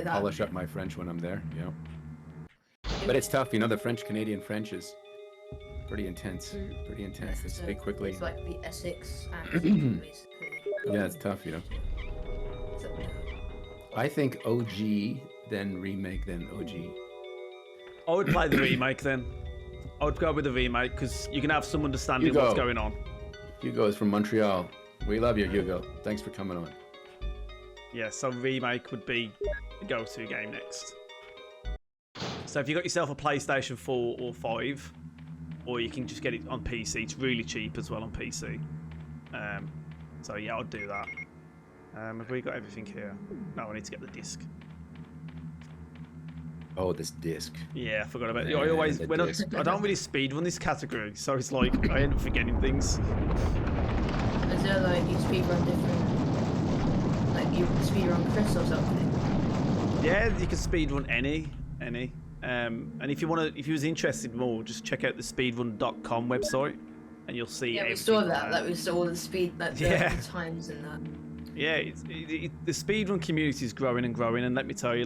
Speaker 2: Polish up my French when I'm there. Yeah. But it's tough, the French-Canadian French is pretty intense. They speak quickly.
Speaker 3: It's like the Essex accent, basically.
Speaker 2: Yeah, it's tough, I think OG, then remake, then OG.
Speaker 1: I would play the remake then. I would go with the remake because you can have some understanding of what's going on.
Speaker 2: Hugo is from Montreal. We love you, Hugo. Thanks for coming on.
Speaker 1: Yeah, so remake would be the go-to game next. So if you got yourself a PlayStation 4 or 5, or you can just get it on PC, it's really cheap as well on PC. So yeah, I'd do that. Have we got everything here? No, I need to get the disc.
Speaker 2: Oh, this disc.
Speaker 1: Yeah, I forgot about it. I don't really speedrun this category, so it's like I end up forgetting things.
Speaker 3: Is there you speedrun different, you speedrun Chris or something?
Speaker 1: Yeah, you can speedrun any. And if you was interested more, just check out the speedrun.com website, and you'll see.
Speaker 3: Yeah, we saw that. We saw all the speed, the times and that.
Speaker 1: Yeah, the speedrun community is growing and growing, and let me tell you,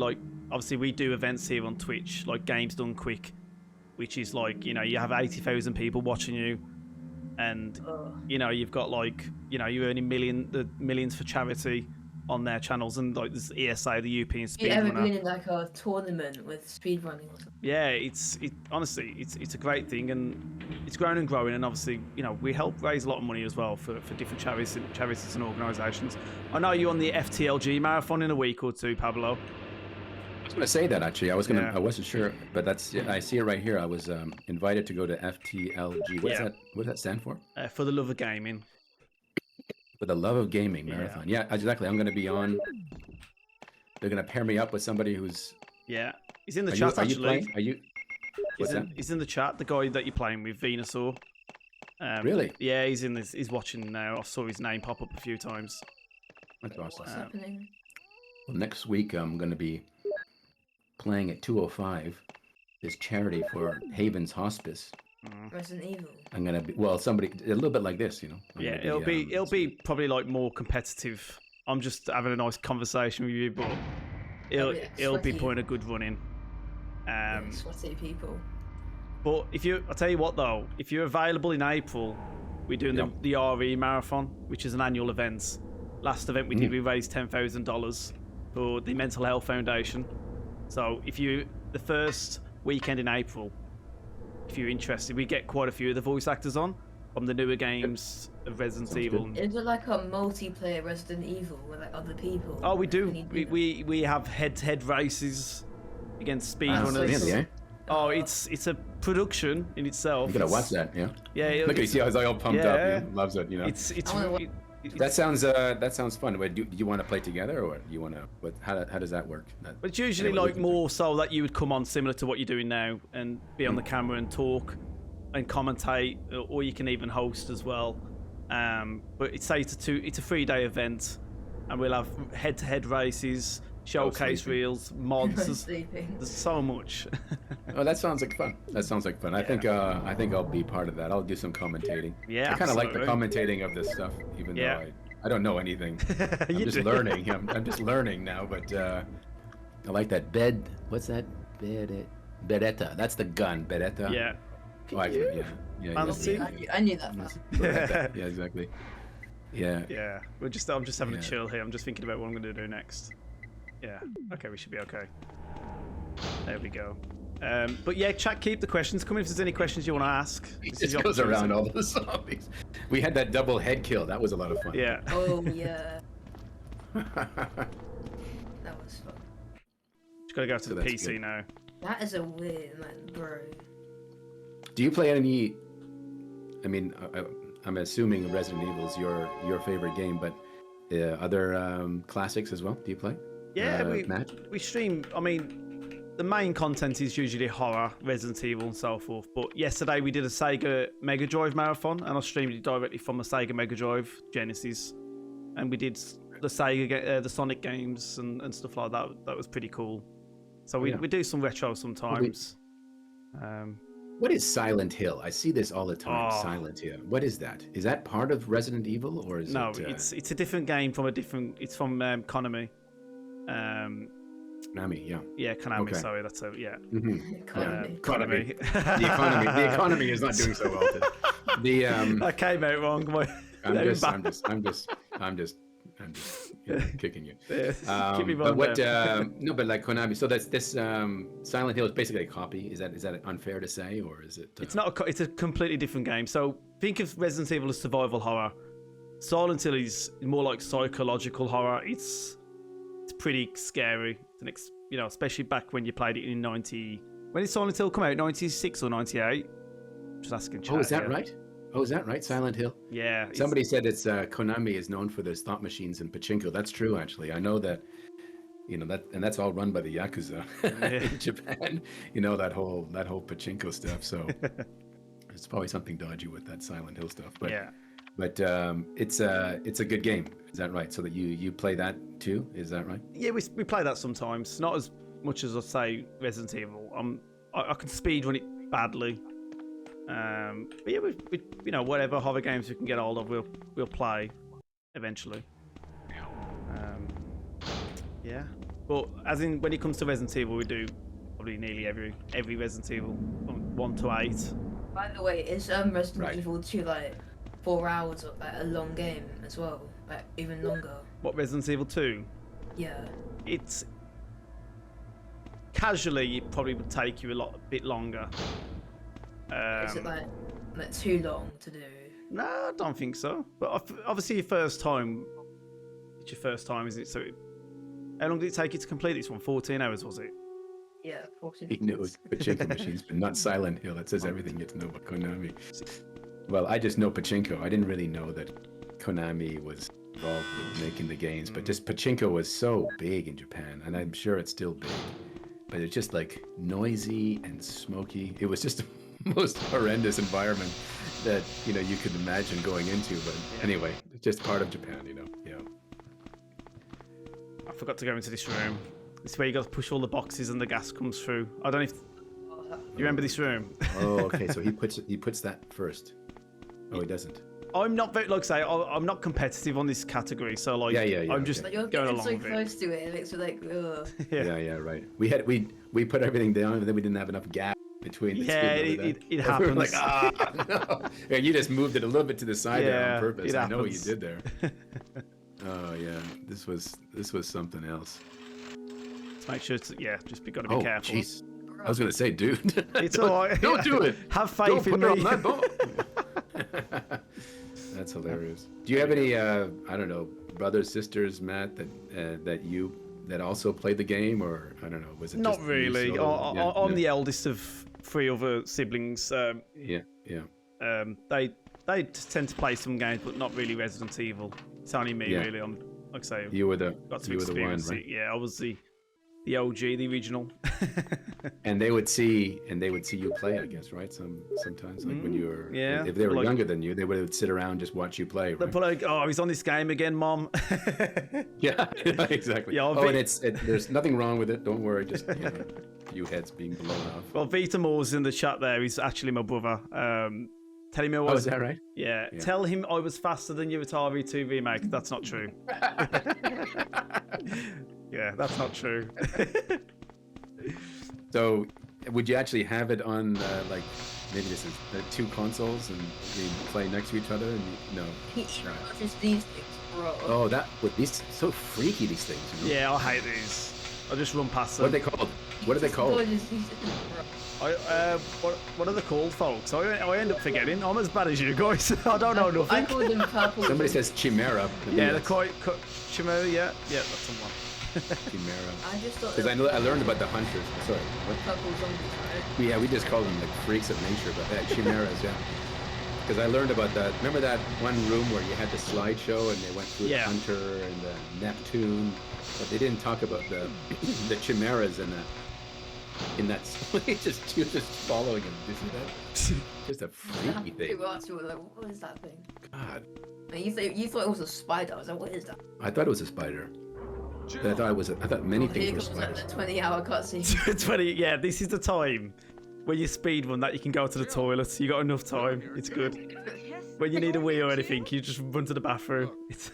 Speaker 1: obviously we do events here on Twitch, like Games Done Quick, which is you have 80,000 people watching you, and you've got you're earning millions for charity on their channels, and there's ESA, the European Speedrunner.
Speaker 3: You ever been in a tournament with speedrunning or something?
Speaker 1: Yeah, honestly it's a great thing, and it's growing and growing, and obviously we help raise a lot of money as well for different charities and organisations. I know you're on the FTLG marathon in a week or two, Pablo.
Speaker 2: I was going to say that actually. I wasn't sure, but I see it right here. I was invited to go to FTLG. What does that stand for?
Speaker 1: For the love of gaming.
Speaker 2: For the love of gaming marathon. Yeah, exactly. I'm going to be on. They're going to pair me up with somebody who's.
Speaker 1: Yeah, he's in the chat actually.
Speaker 2: Are you?
Speaker 1: He's in the chat. The guy that you're playing with, Venusaur.
Speaker 2: Really?
Speaker 1: Yeah, he's in this. He's watching now. I saw his name pop up a few times.
Speaker 2: That's awesome.
Speaker 3: What's happening?
Speaker 2: Well, next week I'm going to be playing at 2:05. This charity for Haven's Hospice.
Speaker 3: Resident Evil.
Speaker 2: I'm gonna be somebody a little bit like this, you know. I'm
Speaker 1: Yeah,
Speaker 2: gonna
Speaker 1: it'll be probably like more competitive. I'm just having a nice conversation with you, but it'll be
Speaker 3: sweaty.
Speaker 1: putting a good run in.
Speaker 3: Sweaty people.
Speaker 1: But I'll tell you what though, if you're available in April, we're doing the RE Marathon, which is an annual event. Last event we did, we raised $10,000 for the Mental Health Foundation. So if you the first weekend in April, if you're interested, we get quite a few of the voice actors on from the newer games of Resident Evil.
Speaker 3: Is it like a multiplayer Resident Evil with like other people?
Speaker 1: Oh, we do. We have head-to-head races against speedrunners.
Speaker 2: Really, eh?
Speaker 1: Oh, it's a production in itself.
Speaker 2: You gotta watch that, yeah.
Speaker 1: Yeah.
Speaker 2: Look at you, see how he's all pumped up. Yeah, loves it, you know. That sounds fun. Wait, do you want to play together, or you want to? How does that work?
Speaker 1: But it's usually like more so that you would come on similar to what you're doing now and be on the camera and talk and commentate, or you can even host as well. But it's a 3-day event, and we'll have head-to-head races, showcase reels, mods. There's so much.
Speaker 2: Oh, that sounds like fun. I think I'll be part of that. I'll do some commentating.
Speaker 1: Yeah,
Speaker 2: I kind of like the commentating of this stuff, even though I don't know anything. I'm just learning. I'm just learning now, but I like that bed. What's that? Beretta. That's the gun. Beretta.
Speaker 1: Yeah.
Speaker 2: Oh, I
Speaker 3: knew that.
Speaker 2: Yeah, exactly. Yeah.
Speaker 1: Yeah. I'm just having a chill here. I'm just thinking about what I'm going to do next. Yeah. Okay, we should be okay. There we go. But yeah, chat, keep the questions coming if there's any questions you want to ask.
Speaker 2: It just goes around all the zombies. We had that double head kill. That was a lot of fun.
Speaker 1: Yeah.
Speaker 3: Oh, yeah. That was fun.
Speaker 1: Just gotta go to the PC good. Now.
Speaker 3: That is a weird man, bro.
Speaker 2: Do you play any? I mean, I'm assuming Resident Evil is your favorite game, but other classics as well. Do you play?
Speaker 1: Yeah, we stream. I mean, the main content is usually horror, Resident Evil, and so forth. But yesterday we did a Sega Mega Drive marathon, and I streamed it directly from a Sega Mega Drive Genesis, and we did the Sega, the Sonic games and stuff like that. That was pretty cool. So we do some retro sometimes.
Speaker 2: What is Silent Hill? I see this all the time. Silent Hill. What is that? Is that part of Resident Evil, or is
Speaker 1: it? It's a different game from a different. It's from Konami.
Speaker 2: Konami, yeah.
Speaker 1: Yeah, Konami. Okay. Sorry, that's a
Speaker 3: Konami.
Speaker 2: Konami. The economy is not doing so well today.
Speaker 1: That came out wrong.
Speaker 2: I'm just kicking you.
Speaker 1: Keep me wrong.
Speaker 2: But but like Konami. So that's this Silent Hill is basically a copy. Is that unfair to say, or is it?
Speaker 1: It's not. It's a completely different game. So think of Resident Evil as survival horror. Silent Hill is more like psychological horror. It's pretty scary. Especially back when you played it in 90. When did Silent Hill come out? 96 or 98? Just asking.
Speaker 2: Oh, is that right? Oh, is that right? Silent Hill?
Speaker 1: Yeah.
Speaker 2: Somebody said it's Konami is known for their slot machines and pachinko. That's true, actually. I know that, and that's all run by the Yakuza in Japan. That whole pachinko stuff. So it's probably something dodgy with that Silent Hill stuff. But
Speaker 1: yeah.
Speaker 2: But it's a good game. Is that right? So that you play that too? Is that right?
Speaker 1: Yeah, we play that sometimes. Not as much as I say Resident Evil. I can speedrun it badly. But yeah, we whatever horror games we can get hold of, we'll play eventually. Yeah, but as in when it comes to Resident Evil, we do probably nearly every Resident Evil from 1 to 8.
Speaker 3: By the way, is Resident Evil 2 like 4 hours or like a long game as well, like even longer?
Speaker 1: What, Resident Evil 2?
Speaker 3: Yeah.
Speaker 1: It's casually it probably would take you a bit longer.
Speaker 3: Is it like too long to do?
Speaker 1: No, I don't think so. But obviously, your first time. It's your first time, isn't it? So, how long did it take you to complete this one? 14 hours, was it?
Speaker 3: Yeah, 14.
Speaker 2: He knows pachinko machines, but not Silent Hill. That says everything you get to know about Konami. Well, I just know pachinko. I didn't really know that Konami was involved with making the games, but just pachinko was so big in Japan, and I'm sure it's still big. But it's just like noisy and smoky. It was just most horrendous environment that you could imagine going into, but anyway, it's just part of Japan, Yeah.
Speaker 1: forgot to go into this room. This is where you got to push all the boxes and the gas comes through. I don't know if you remember this room.
Speaker 2: Oh, okay. So he puts that first. Oh, he doesn't.
Speaker 1: I'm not very, like I say, I'm not competitive on this category, so like,
Speaker 2: Yeah,
Speaker 1: I'm just
Speaker 3: Like you're
Speaker 1: going
Speaker 3: getting
Speaker 1: along
Speaker 3: so
Speaker 1: with it.
Speaker 3: close to it, it makes me like, ugh.
Speaker 2: Yeah, right. We put everything down, and then we didn't have enough gap between the two.
Speaker 1: Yeah,
Speaker 2: remember
Speaker 1: it
Speaker 2: that?
Speaker 1: it
Speaker 2: We
Speaker 1: happens.
Speaker 2: were like, no. And you just moved it a little bit to the side there
Speaker 1: Yeah,
Speaker 2: on purpose.
Speaker 1: it
Speaker 2: I know what you
Speaker 1: happens.
Speaker 2: did there. Oh yeah, this was something else.
Speaker 1: Let's make sure, just got to be
Speaker 2: Oh
Speaker 1: careful.
Speaker 2: jeez, I was gonna say, dude.
Speaker 1: It's all right.
Speaker 2: Don't do it.
Speaker 1: Have faith
Speaker 2: Don't
Speaker 1: in
Speaker 2: put it
Speaker 1: me.
Speaker 2: on that ball. That's hilarious. Do you have any, I don't know, brothers, sisters, Matt, that also played the game, or I don't know, was it
Speaker 1: Not
Speaker 2: just you
Speaker 1: really.
Speaker 2: solo? Yeah,
Speaker 1: I'm
Speaker 2: yeah.
Speaker 1: the eldest of 3 other siblings.
Speaker 2: Yeah.
Speaker 1: They tend to play some games, but not really Resident Evil. It's only me
Speaker 2: Yeah.
Speaker 1: really. I'm like I say,
Speaker 2: You were the
Speaker 1: got to
Speaker 2: you were the one,
Speaker 1: experience
Speaker 2: right?
Speaker 1: it. Yeah, I was the OG, the original.
Speaker 2: And they would see you play, I guess, right? Sometimes, like when you were,
Speaker 1: yeah.
Speaker 2: if they were
Speaker 1: Like-
Speaker 2: younger than you, they would sit around just watch you play.
Speaker 1: They're
Speaker 2: Right?
Speaker 1: like, oh, he's on this game again, Mom.
Speaker 2: Yeah, exactly.
Speaker 1: Yeah, I'll
Speaker 2: oh,
Speaker 1: be-
Speaker 2: and there's nothing wrong with it. Don't worry. Just a few heads being blown off.
Speaker 1: Well, Vita Moore's in the chat there. He's actually my brother. Tell him I
Speaker 2: Oh,
Speaker 1: was.
Speaker 2: is that right?
Speaker 1: Yeah.
Speaker 2: Yeah.
Speaker 1: Tell him I was faster than your Atari 2 remake. That's not true. Yeah, that's not true.
Speaker 2: So, would you actually have it on like maybe this is two consoles and we play next to each other? And no.
Speaker 3: He watches these things, bro.
Speaker 2: Oh, that would be so freaky. These things. You know?
Speaker 1: Yeah, I hate these. I just run past
Speaker 2: What are
Speaker 1: them.
Speaker 2: they called? What are they called?
Speaker 3: Watches these things, bro.
Speaker 1: What are they called, folks? I end up forgetting. I'm as bad as you guys. I don't know
Speaker 3: I
Speaker 1: nothing.
Speaker 3: called them purple.
Speaker 2: Somebody says Chimera.
Speaker 1: Yeah, they're quite Chimera. Yeah, that's the one.
Speaker 2: Chimera.
Speaker 3: I just thought
Speaker 2: Because I learned about the hunters. Sorry. What?
Speaker 3: purple zombies, right?
Speaker 2: Yeah, we just call them like freaks of nature, but chimeras, yeah. Because I learned about that. Remember that one room where you had the slideshow and they went through
Speaker 1: Yeah.
Speaker 2: the hunter and the Neptune, but they didn't talk about the chimeras in that. just following him. Did you see that? Just a freaky thing.
Speaker 3: People asked me, like, what is that thing?
Speaker 2: God,
Speaker 3: And you thought it was a spider. I was like, what is that?
Speaker 2: I thought it was a spider. But I thought many
Speaker 3: Here
Speaker 2: things were
Speaker 3: comes like
Speaker 2: spiders.
Speaker 3: the 20-hour cutscene.
Speaker 1: It's funny. Yeah, this is the time when you speed run that you can go to the toilet. You got enough time. It's good. When you need a wee or anything, you just run to the bathroom. It's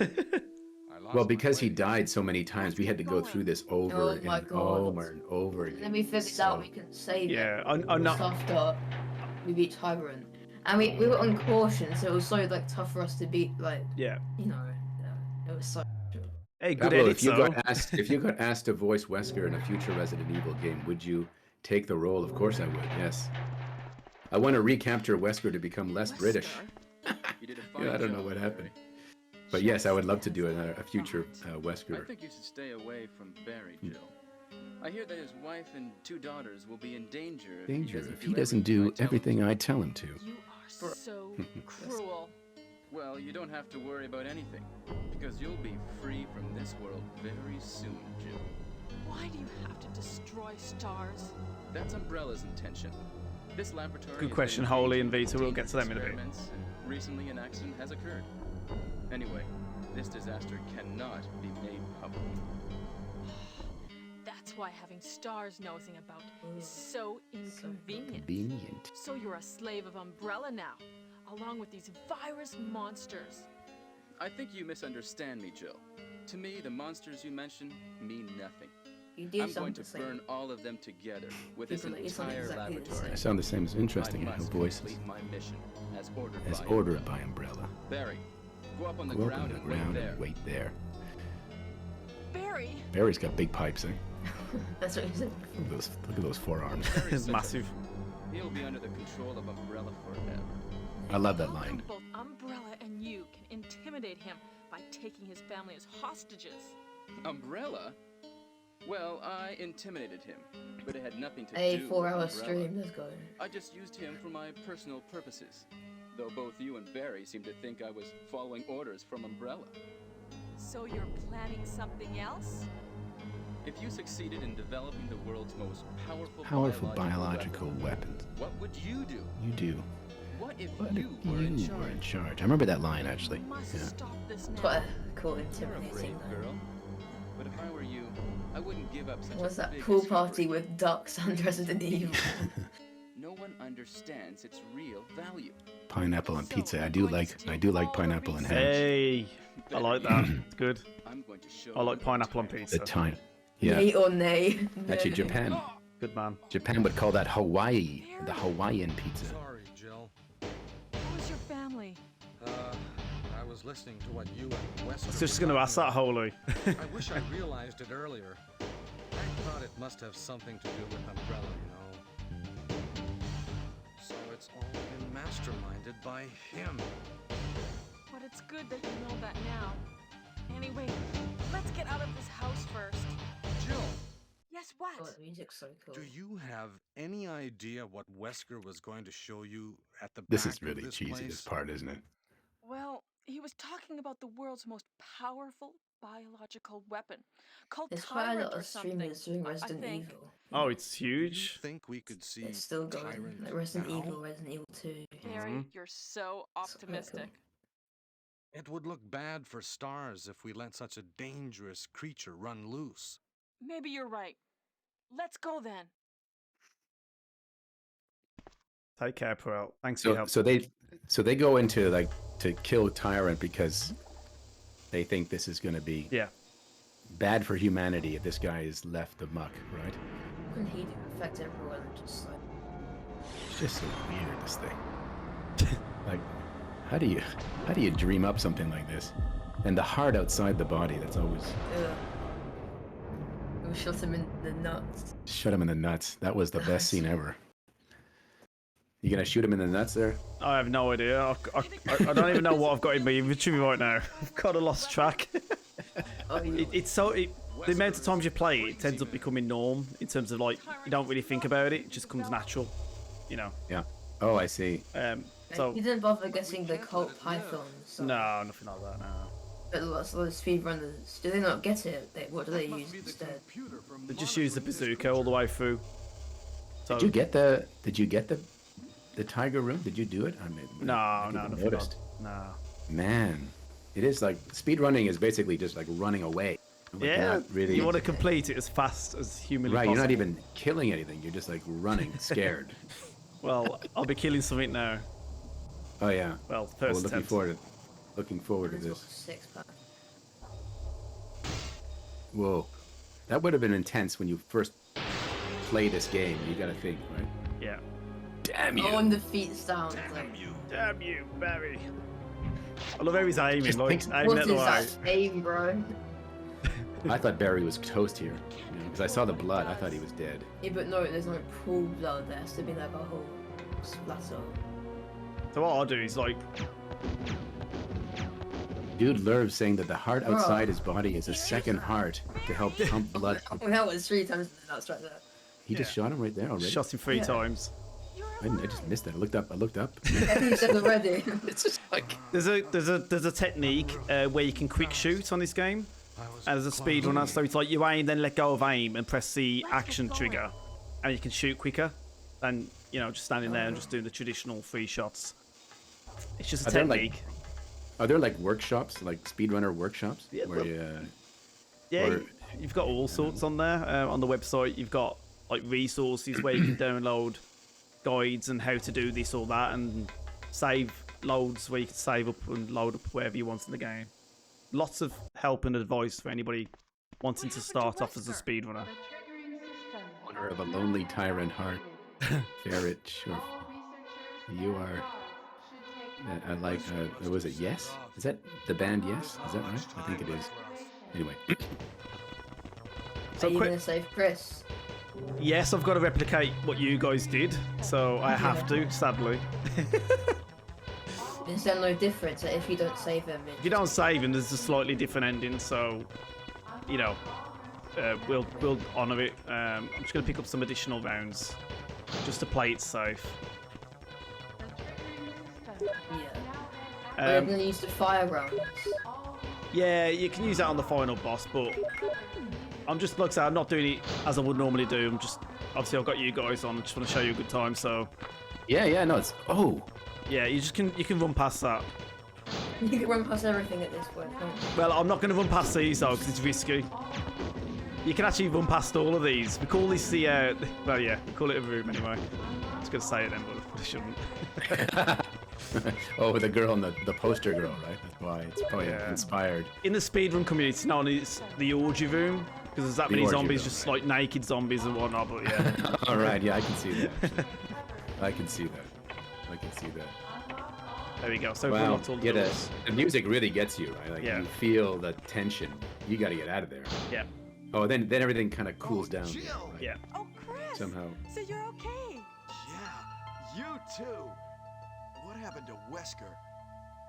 Speaker 2: Well, because he died so many times, we had to go through this over
Speaker 3: Oh
Speaker 2: and
Speaker 3: my God.
Speaker 2: over and over
Speaker 3: And
Speaker 2: again.
Speaker 3: then we figured out we can save
Speaker 1: yeah,
Speaker 3: it
Speaker 1: I'm not.
Speaker 3: after we beat Tyrant. And we were on caution, so it was so like tough for us to beat, like,
Speaker 1: Yeah.
Speaker 3: you know, it was so...
Speaker 1: Hey, good
Speaker 2: Pablo,
Speaker 1: edits,
Speaker 2: if
Speaker 1: though.
Speaker 2: you got asked to voice Wesker in a future Resident Evil game, would you take the role? Of course I would. Yes. I want to recapture Wesker to become less British.
Speaker 5: You did a fine
Speaker 2: Yeah, I don't know
Speaker 5: job,
Speaker 2: what
Speaker 5: Barry.
Speaker 2: happened. But yes, I would love to do a future
Speaker 5: I
Speaker 2: Wesker.
Speaker 5: think you should stay away from Barry, Jill. I hear that his wife and 2 daughters will be in danger
Speaker 2: If he doesn't do everything I tell him to.
Speaker 4: You are so cruel.
Speaker 5: Well, you don't have to worry about anything, because you'll be free from this world very soon, Jill.
Speaker 4: Why do you have to destroy stars?
Speaker 5: That's Umbrella's intention. This laboratory
Speaker 1: Good
Speaker 5: has
Speaker 1: question,
Speaker 5: been
Speaker 1: Holy
Speaker 5: engaged
Speaker 1: and
Speaker 5: in
Speaker 1: Vita. We'll get to them in a bit.
Speaker 5: experiments, and recently an accident has occurred. Anyway, this disaster cannot be made public.
Speaker 4: That's why having stars nosing about is so inconvenient.
Speaker 2: Convenient.
Speaker 4: So you're a slave of Umbrella now, along with these virus monsters.
Speaker 5: I think you misunderstand me, Jill. To me, the monsters you mention mean nothing.
Speaker 3: You did
Speaker 5: I'm going
Speaker 3: something
Speaker 5: to burn all of them together with this
Speaker 3: People, it's not
Speaker 5: entire
Speaker 3: exactly the
Speaker 5: laboratory.
Speaker 2: I sound the same as interesting.
Speaker 5: I
Speaker 2: Her
Speaker 5: must
Speaker 2: voice
Speaker 5: complete my mission as
Speaker 2: as
Speaker 5: by
Speaker 2: ordered by Umbrella.
Speaker 5: Barry, go up on the
Speaker 2: Go up
Speaker 5: ground
Speaker 2: on the
Speaker 5: and wait
Speaker 2: ground
Speaker 5: there.
Speaker 2: and wait there.
Speaker 4: Barry,
Speaker 2: Barry's got big pipes, eh?
Speaker 3: That's what he said.
Speaker 2: Look at those forearms.
Speaker 5: Barry's
Speaker 1: It's
Speaker 5: such a-
Speaker 1: massive.
Speaker 5: He'll be under the control of Umbrella forever.
Speaker 2: I love that
Speaker 4: how come
Speaker 2: line.
Speaker 4: both Umbrella and you can intimidate him by taking his family as hostages.
Speaker 5: Umbrella? Well, I intimidated him, but it had nothing to
Speaker 3: A
Speaker 5: do
Speaker 3: 4-hour
Speaker 5: with Umbrella.
Speaker 3: stream, let's go.
Speaker 5: I just used him for my personal purposes. Though both you and Barry seem to think I was following orders from Umbrella.
Speaker 4: So you're planning something else?
Speaker 5: If you succeeded in developing the world's most powerful
Speaker 2: Biological weapons.
Speaker 5: what would you do?
Speaker 2: You do.
Speaker 5: What if
Speaker 2: What if
Speaker 5: you were in
Speaker 2: you
Speaker 5: charge?
Speaker 2: were in charge? I remember that line actually.
Speaker 4: You must
Speaker 2: Yeah.
Speaker 4: stop this now.
Speaker 3: Quite a cool,
Speaker 5: You're a
Speaker 3: intimidating
Speaker 5: brave
Speaker 3: line.
Speaker 5: girl. But if I were you, I wouldn't give up such
Speaker 3: What's
Speaker 5: a
Speaker 3: that
Speaker 5: big
Speaker 3: pool
Speaker 5: discovery.
Speaker 3: party with ducks and Resident Evil?
Speaker 5: No one understands its real value.
Speaker 2: Pineapple on pizza. I do like pineapple and ham.
Speaker 1: Hey, I like that. It's good.
Speaker 5: I'm going to show
Speaker 1: I like
Speaker 5: you
Speaker 1: pineapple on
Speaker 5: the
Speaker 1: pizza.
Speaker 2: The time. Yeah.
Speaker 3: Nay or nay?
Speaker 2: Actually, Japan.
Speaker 1: Good man.
Speaker 2: Japan would call that Hawaii, the Hawaiian pizza.
Speaker 6: Sorry, Jill.
Speaker 4: Who's your family?
Speaker 6: I was listening to what you and Wesker
Speaker 1: I was
Speaker 6: were
Speaker 1: just going to ask that,
Speaker 6: talking
Speaker 1: Holy.
Speaker 6: about. I wish I realized it earlier. I thought it must have something to do with Umbrella, you know. So it's all been masterminded by him.
Speaker 4: But it's good that you know that now. Anyway, let's get out of this house first.
Speaker 6: Jill,
Speaker 4: Yes, what?
Speaker 3: Oh, the music's so cool.
Speaker 6: do you have any idea what Wesker was going to show you at the
Speaker 2: This
Speaker 6: back
Speaker 2: is
Speaker 6: of
Speaker 2: really
Speaker 6: this
Speaker 2: cheesy,
Speaker 6: place?
Speaker 2: this part, isn't it?
Speaker 4: Well, he was talking about the world's most powerful biological weapon called
Speaker 3: There's quite a
Speaker 4: Tyrant
Speaker 3: lot
Speaker 4: or
Speaker 3: of
Speaker 4: something.
Speaker 3: streamers doing
Speaker 4: I
Speaker 3: Resident
Speaker 4: think.
Speaker 3: Evil.
Speaker 1: Oh, it's
Speaker 6: Do you
Speaker 1: huge.
Speaker 6: think we could see
Speaker 3: It's still going.
Speaker 6: Tyrant
Speaker 3: Like Resident
Speaker 6: now?
Speaker 3: Evil, Resident Evil 2.
Speaker 4: Barry, you're so
Speaker 3: That's quite cool.
Speaker 4: optimistic.
Speaker 6: It would look bad for stars if we let such a dangerous creature run loose.
Speaker 4: Maybe you're right. Let's go then.
Speaker 1: Take care, Perel. Thanks for your
Speaker 2: So
Speaker 1: help.
Speaker 2: so they go into like to kill Tyrant because they think this is going to be
Speaker 1: Yeah.
Speaker 2: bad for humanity if this guy is left amok, right?
Speaker 3: How can he affect everyone? Just like
Speaker 2: It's just so weird, this thing. Like, how do you dream up something like this? And the heart outside the body, that's always
Speaker 3: we shot him in the nuts.
Speaker 2: shut him in the nuts. That was the best scene ever. You gonna shoot him in the nuts there?
Speaker 1: I have no idea. I don't even know what I've got in my inventory right now. I've kind of lost track.
Speaker 3: Oh, you
Speaker 1: The amount of times you play it, it ends up becoming norm in terms of like you don't really think about it. It just comes natural, you know.
Speaker 2: Yeah. Oh, I see.
Speaker 1: So
Speaker 3: you didn't bother getting the cult pythons. So.
Speaker 1: no, nothing like that. No.
Speaker 3: But lots of those speedrunners, do they not get it? What do they use instead?
Speaker 1: They just use the bazooka all the way through. So
Speaker 2: Did you get the tiger room? Did you do it? I mean, I
Speaker 1: no,
Speaker 2: didn't
Speaker 1: nothing
Speaker 2: notice.
Speaker 1: like that. No.
Speaker 2: Man, it is like speedrunning is basically just like running away. Like, you're
Speaker 1: Yeah,
Speaker 2: not really.
Speaker 1: you want to complete it as fast as humanly
Speaker 2: Right,
Speaker 1: possible.
Speaker 2: you're not even killing anything. You're just like running, scared.
Speaker 1: Well, I'll be killing something now.
Speaker 2: Oh yeah.
Speaker 1: Well,
Speaker 2: Well,
Speaker 1: first attempt.
Speaker 2: looking forward to
Speaker 3: There's
Speaker 2: this.
Speaker 3: 6 pack.
Speaker 2: Whoa, that would have been intense when you first play this game. You gotta think, right?
Speaker 1: Yeah.
Speaker 2: Damn you!
Speaker 3: Oh, and the feet sound. Like,
Speaker 1: Damn you, Barry. I love how he's aiming,
Speaker 2: Just
Speaker 1: like
Speaker 2: think-
Speaker 1: aiming
Speaker 3: what
Speaker 1: at
Speaker 3: is
Speaker 1: the way.
Speaker 3: that aim, bro?
Speaker 2: I thought Barry was toast here, because I saw the blood. I thought he was dead.
Speaker 3: Yeah, but no, there's no pool blood. There has to be like a whole splatter.
Speaker 1: So what I'll do is like,
Speaker 2: Dude Lerv saying that the heart
Speaker 3: Bro.
Speaker 2: outside his body is a second heart to help pump blood.
Speaker 3: Oh, that was 3 times the nuts right there.
Speaker 2: He just shot him right there already.
Speaker 1: shot him 3
Speaker 3: Yeah.
Speaker 1: times.
Speaker 2: I just missed that. I looked up.
Speaker 3: You said already.
Speaker 2: It's just like
Speaker 1: There's a technique where you can quick shoot on this game as a speedrunner. So it's like you aim, then let go of aim, and press the action trigger, and you can shoot quicker than just standing there and just doing the traditional 3 shots. It's just a
Speaker 2: Are there, like,
Speaker 1: technique.
Speaker 2: Are there like workshops, like speedrunner workshops,
Speaker 1: Yeah,
Speaker 2: where
Speaker 1: well-
Speaker 2: you?
Speaker 1: Yeah,
Speaker 2: or-
Speaker 1: you've got all sorts on there on the website. You've got like resources where you can download guides and how to do this or that, and save loads where you can save up and load up wherever you want in the game. Lots of help and advice for anybody wanting to start off as a speedrunner.
Speaker 2: Owner of a lonely tyrant heart, ferret. Sure, you are. I like. Was it Yes? Is that the band Yes? Is that right? I think it is. Anyway,
Speaker 1: So
Speaker 3: Are you
Speaker 1: quick,
Speaker 3: gonna save Chris?
Speaker 1: yes, I've got to replicate what you guys did, so I have to, sadly.
Speaker 3: Is there no difference if you don't save him?
Speaker 1: If you don't save him, there's a slightly different ending, so we'll honour it. I'm just gonna pick up some additional rounds just to play it safe.
Speaker 3: Yeah. Are you gonna use the fire rounds?
Speaker 1: Yeah, you can use that on the final boss, but I'm just like I say, I'm not doing it as I would normally do. I'm just obviously I've got you guys on. I just want to show you a good time. So
Speaker 2: yeah, no, it's
Speaker 1: yeah, you can run past that.
Speaker 3: You can run past everything at this point, can't you?
Speaker 1: Well, I'm not going to run past these though because it's risky. You can actually run past all of these. We call this the well, yeah, we call it a room anyway. I was going to say it then, but I shouldn't.
Speaker 2: Oh, the girl and the poster girl, right? That's why it's probably inspired.
Speaker 1: In the speedrun community, it's known as the orgy room because there's that many zombies, just like naked zombies and whatnot. But yeah.
Speaker 2: All right, yeah, I can see that. I can see that. I can see that.
Speaker 1: There we go. So
Speaker 2: Wow.
Speaker 1: all
Speaker 2: Yeah, the music really gets you, right? Like
Speaker 1: Yeah.
Speaker 2: you feel the tension. You got to get out of there.
Speaker 1: Yeah.
Speaker 2: Oh, then everything kind of cools down.
Speaker 7: chill.
Speaker 2: Right?
Speaker 1: Yeah.
Speaker 4: Oh, Chris!
Speaker 2: Somehow.
Speaker 4: So you're okay?
Speaker 7: Yeah, you too. What happened to Wesker?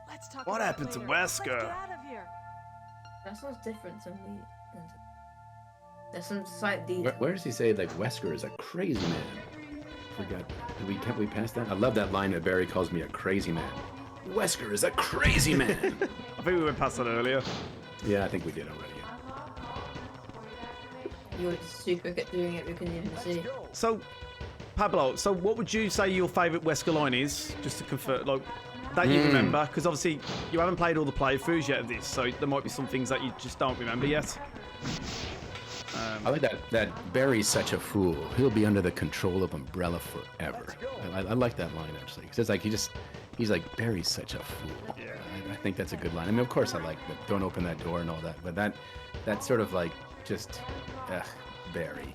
Speaker 4: Let's talk
Speaker 1: What
Speaker 4: about it
Speaker 1: happened to
Speaker 4: later. Let's
Speaker 1: Wesker?
Speaker 4: get out of here.
Speaker 3: That sounds different to me. There's some slight detail.
Speaker 2: Where does he say like Wesker is a crazy man? Forgot. Can't we pass that? I love that line that Barry calls me a crazy man. Wesker is a crazy man.
Speaker 1: I think we went past that earlier.
Speaker 2: Yeah, I think we did already.
Speaker 3: You were super good at doing it, we couldn't even see.
Speaker 1: So, Pablo, so what would you say your favourite Wesker line is? Just to confirm, like, that you remember? Because obviously you haven't played all the playthroughs yet of this, so there might be some things that you just don't remember yet.
Speaker 2: I like that Barry's such a fool. He'll be under the control of Umbrella forever. I like that line actually. Because it's like he's like Barry's such a fool.
Speaker 1: Yeah.
Speaker 2: I think that's a good line. I mean, of course I like the don't open that door and all that, but that sort of like just Barry.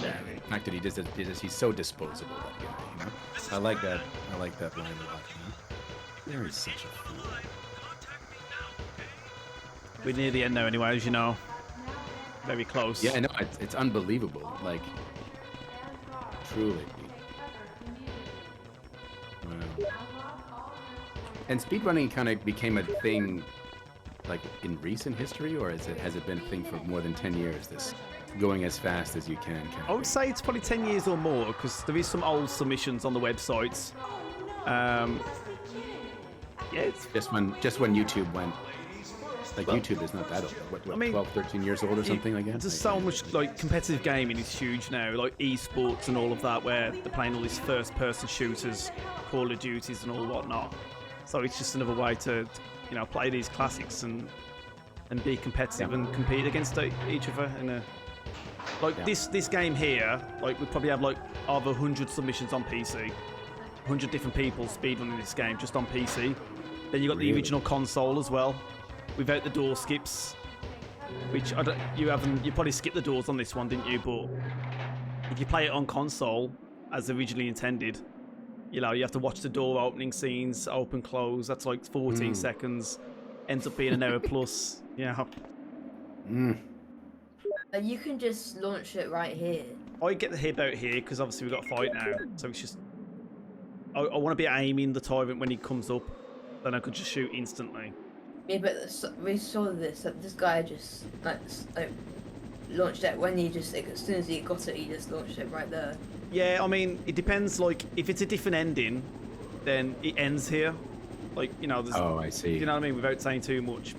Speaker 2: You know, the fact that he's so disposable. That guy, you know. I like that line a lot. You know? Barry's such a fool.
Speaker 1: We're near the end now anyway, as you know. Very close.
Speaker 2: Yeah, I know. It's unbelievable. Like, truly. Wow. And speedrunning kind of became a thing, like, in recent history, or has it been a thing for more than 10 years, this going as fast as you can?
Speaker 1: I would say it's probably 10 years or more, because there is some old submissions on the websites. Yeah, it's...
Speaker 2: Just when YouTube went... Like, YouTube is not that old. What,
Speaker 1: I mean,
Speaker 2: 12, 13 years old or something like that?
Speaker 1: There's so much, like, competitive gaming is huge now, like esports and all of that, where they're playing all these first-person shooters, Call of Duties and all whatnot. So it's just another way to, you know, play these classics and be competitive and compete against each other in a... Like, this game here, like, we probably have, like, over 100 submissions on PC. 100 different people speedrunning this game just on PC. Then you got the original console as well, without the door skips, which you probably skipped the doors on this one, didn't you? But if you play it on console as originally intended, you know, you have to watch the door opening scenes, open, close. That's like 14 seconds. Ends up being an hour plus. Yeah.
Speaker 3: You can just launch it right here.
Speaker 1: I get the hib out here because obviously we've got a fight now. So it's just... I want to be aiming the tyrant when he comes up. Then I could just shoot instantly.
Speaker 3: Yeah, but we saw this. This guy just like launched it when he just as soon as he got it, he just launched it right there.
Speaker 1: Yeah, I mean, it depends. Like, if it's a different ending, then it ends here. Like, you know, there's...
Speaker 2: Oh, I see.
Speaker 1: You know what I mean? Without saying too much.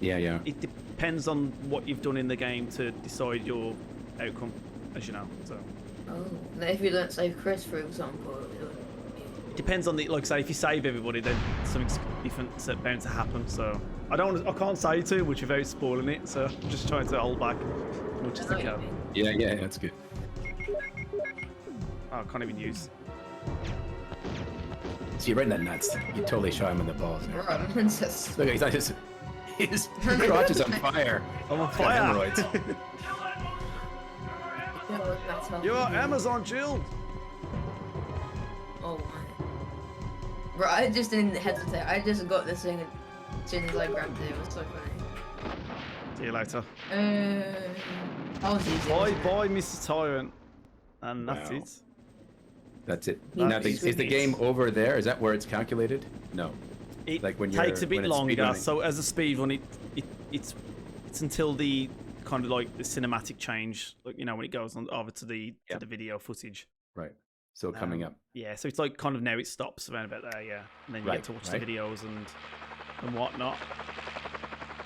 Speaker 2: Yeah, yeah.
Speaker 1: It depends on what you've done in the game to decide your outcome, as you know. So.
Speaker 3: Oh, now if you don't save Chris, for example.
Speaker 1: It depends on the, like, say, if you save everybody, then something's different bound to happen. So I can't say too much without spoiling it. So I'm just trying to hold back as much as I can.
Speaker 2: Yeah, that's good.
Speaker 1: Oh, I can't even use.
Speaker 2: See, right in that nuts. You totally shot him in the balls. There.
Speaker 3: Right, just...
Speaker 2: Look, his crotch is on fire.
Speaker 1: I'm on
Speaker 2: He's got
Speaker 1: fire.
Speaker 2: hemorrhoids.
Speaker 1: You're Amazon Jill.
Speaker 3: Oh my. Bro, I just didn't hesitate. I just got this thing as soon as I grabbed it. It was so funny.
Speaker 1: See you later.
Speaker 3: I was easy.
Speaker 1: Bye, Mr. Tyrant. And that's
Speaker 2: Wow.
Speaker 1: it.
Speaker 2: That's it.
Speaker 3: That
Speaker 2: Now,
Speaker 3: is
Speaker 2: is the game over there? Is that where it's calculated? No.
Speaker 1: It
Speaker 2: Like when
Speaker 1: takes a bit
Speaker 2: when it's
Speaker 1: longer.
Speaker 2: speedrunning.
Speaker 1: So as a speedrun, it's until the kind of like the cinematic change, like, you know, when it goes on over to the video footage.
Speaker 2: Right. So coming up.
Speaker 1: Yeah, so it's like kind of now it stops around about there, yeah, and then you get to watch the videos and whatnot.